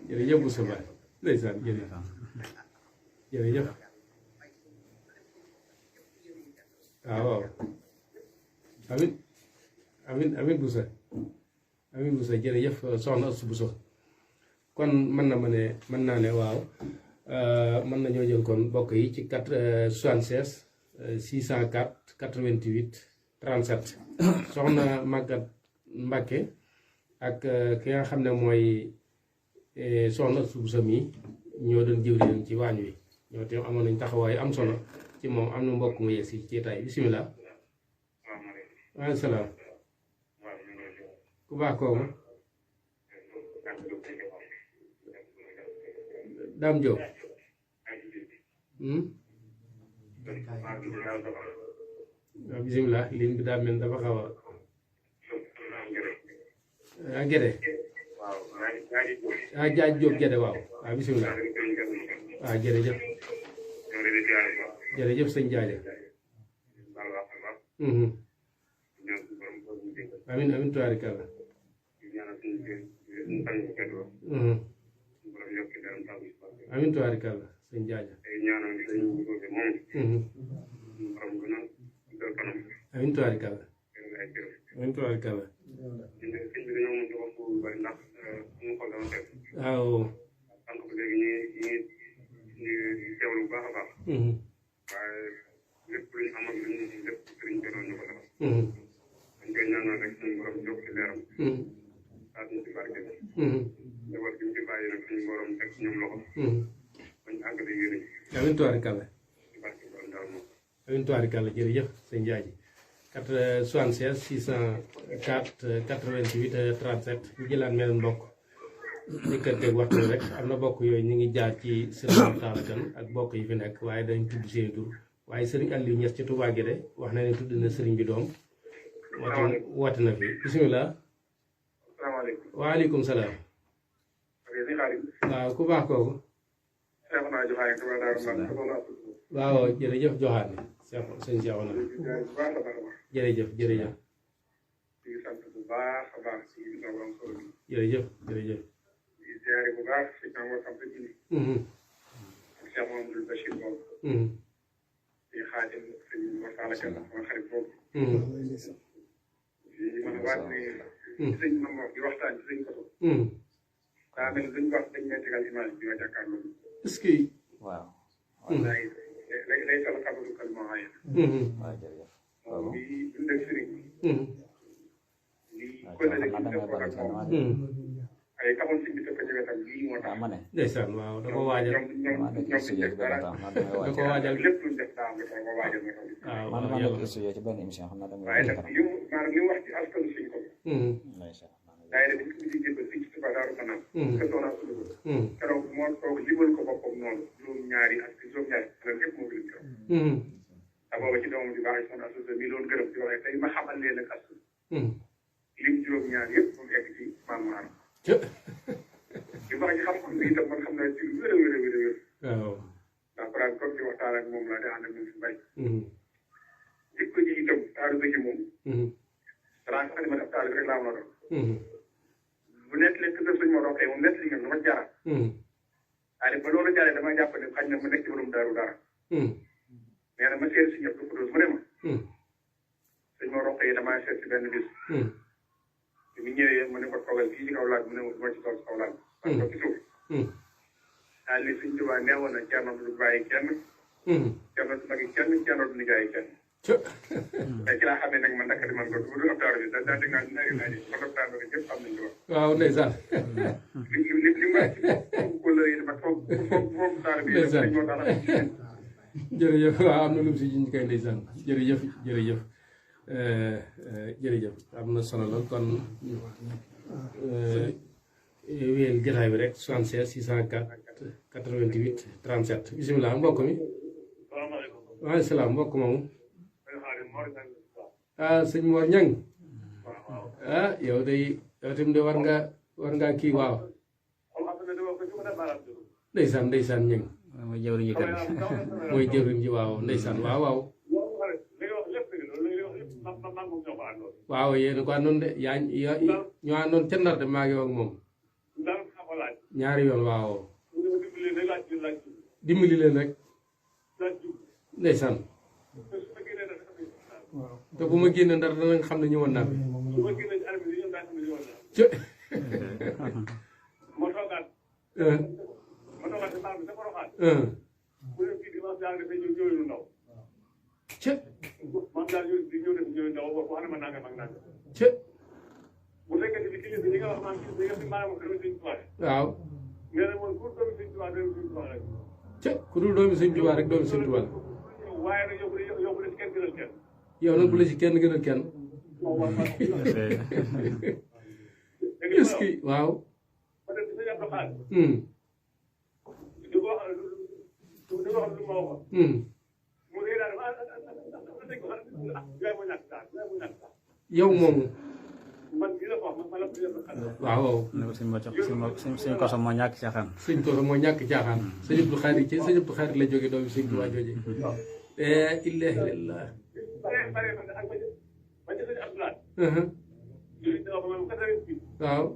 jërëjëf bu sa baay ndeysaan jërëjëf waaw amin amin bu sa jërëjëf soxna Astou Bousso kon mën naa ne waaw mën nañoo jël kon bokk yi ci 76 604 88 37 soxna Maguette Mbacke ak ki nga xam ne mooy soxna Astou Bousso mi ñoo doon jëwriñam ci waañ wi ñoo te amoon nañ taxawaay am solo ci moom am na mbokk mu yegg si ci tay bisimilah. waaleykum salaam. ku baax kooku. Dame Diop. waaw bisimilah ligne bi daa mel dafa xaw a Gede Jaaj Diop Gede waaw bisimilah jërëjëf jërëjëf sëñ Jaaja amin tubaarikàlla amin tubaarikàlla sëñ Jaaja amin tubaarikàlla amin tubaarikàlla waaw waaye lépp luñ amal luñ lépp sëriñ bi doon ñu ko defal dañ koy ñaanal rek suñu borom jóg ci leeram saat ñu ci barke bi njaboot bi ñu ci bàyyi nag suñu borom teg ñoom loxo bañ àggale yéene amiin tubaarikàlla ci barke borom daal moom amiin tubaarikàlla jërëjëf sëñ Jaaji 76 604 88 37 ñu jëlaat mel mbokk njëkkanteeg waxtu rek am na bokk yooyu ñu ngi jaar ci sëriñ Talla Kane ak bokk yi fi nekk waaye dañ tudd seen tur waaye sëriñ Aliou Niass ci Touba Guédé wax na ne tudd na sëriñ bi doom woote na fi bisimilah. salaamaaleykum. waaleykum salaam. waaw ku baax kooku. waaw jërëjëf joxaane sëñ Seexuna jërëjëf jërëjëf jërëjëf jërëjëf ziare bu baax si Amadou Samb Dine. ak Cheikh Mamadou Bachir boobu. di xaatim sëñ Mor Talla Kane sama xarit boobu. di mën a waat ne. sëñ Mamadou di waxtaan ci sëñ Koso. daa mel ni luñ wax dañ may tegal image bi nga jàkkaarloo. est-ce que. waaw. wallaay lay sal xabaru kalma waaye. waaw jërëjëf. moom bii dund ak sëriñ bi. lii waaw kon nag xam naa dañuy damay def bañ ak a moom. ay taxoon si biir ko jógee tam lii moo tax. ma ne. ndeysaan waaw da ko waajal maa nekk studio ci benn temps man damay da ko waaj. waajal lépp luñ def daa am nga ko waajal nga xam. waaw man maa yàlla nekk studio ci benn émission xam naa damay waaye waaj nag li mu maanaam li mu wax ci askanu suñ ko. ndeysaan. daay def ci ci jël fii ci Touba Daaru Kanam. que soxna Astou Bousso. keroog moo toog limal ko boppam noonu juróom-ñaari ak juróom-ñaari xelal yëpp moo ko lim keroog. te booba ci doomam di baax soxna Astou Bousso mi loon gërëm di waxee tey ma xamal leen ak Astou. lim juróom-ñaar yëpp mu egg ci maam Maram. li ma wax ci xam-xam bi itam man xam naa ci lu wér a wér a wér a wér. waaw. ndax Faral comme di waxtaan ak moom laa di ànd ak moom si mbay. jikko ji itam taalu ba ci moom. danaa sax ni ma def taal bi rek laa mën a doon. bu nekk leen kër suñu ma roqee moom nekk li nga dama jaar. waaye ba loolu jaaree dama jàpp ne xañ na ma nekk ci borom daaru dara. nee na ma seet si ñëpp ko mu ne ma. suñ ma roqee damaa seet si benn bis. bi mu ñëwee mu ne ko toogal fii ci kaw laaj mu ne ma ci toog ci kaw laaj. parce que ci suuf. daal ni suñ tubaab neewoon na Thierno du bàyyi kenn. Thierno du magi kenn Thierno du nijaay kenn. te ci laa xam ne nag man naka di man ko du ab taal bi daa dégg naa naa ji kon ab taal bi ñëpp xam nañ ci wax. waaw ndeysaan. li ma ci foofu kóllëre yi dafa foofu taal bi dañ moo tax jërëjëf waaw am na lu mu si jiñ kay ndeysaan jërëjëf jërëjëf jërëjëf am na solo lool kon wéyal jotaay bi rek 76 604 88 37 bisimilah mbokk mi. waaleykum salaam mbokk moomu. ah sëñ Mor Ñang ah yow tamit de war ngaa kii waaw. ndeysaan Ñang mooy jëwriñ ji kër gi mooy jëwriñ ji waaw ndeysaan waaw. waaw yéen a ko àndoon de ñoo àndoon ca Ndar de maa ngi wax moom. ñaari yoon waaw. dimbali leen rek. ndeysaan. te bu ma génne Ndar danañ xam ne ñëwoon naa fi. cë. cë. cë. waaw. cë ku dul doomi Sëñ Tuubaa rek doomi Sëñ Tuubaa yow nag bu la ci kenn gënal kenn. est-ce que waaw. yow moomu. waaw. suñ koso moo ñàkk caaxaan. suñ koso moo ñàkk caaxaan. sëñ Abdou Khadre ci sëñ Abdou Khadre la jógee doomi Sëñ Tuubaa jooje. illaahi illallaah. waaw.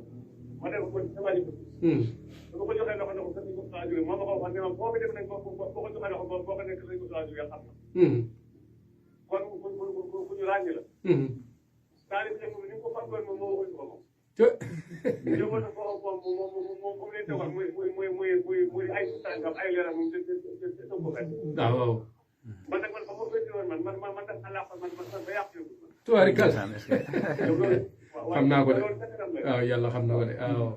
waaw. tubaarikal xam naa ko de waaw yàlla xam na ko de waaw.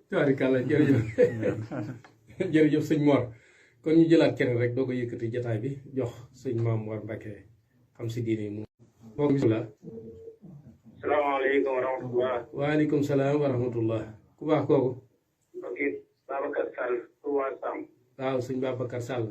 tubaarikal jërëjëf jërëjëf sëñ Mor kon ñu jëlaat keneen rek doo ko yëkkati jataay bi jox sëñ Maam Mor Mbacke xam si diine mu mbokk bisimilah. salaamaaleykum wa rahmatulah. waaleykum salaam wa rahmatullah ku baax kooku. ok Babacar Sall Touba Sam. waaw sëñ Babacar Sall.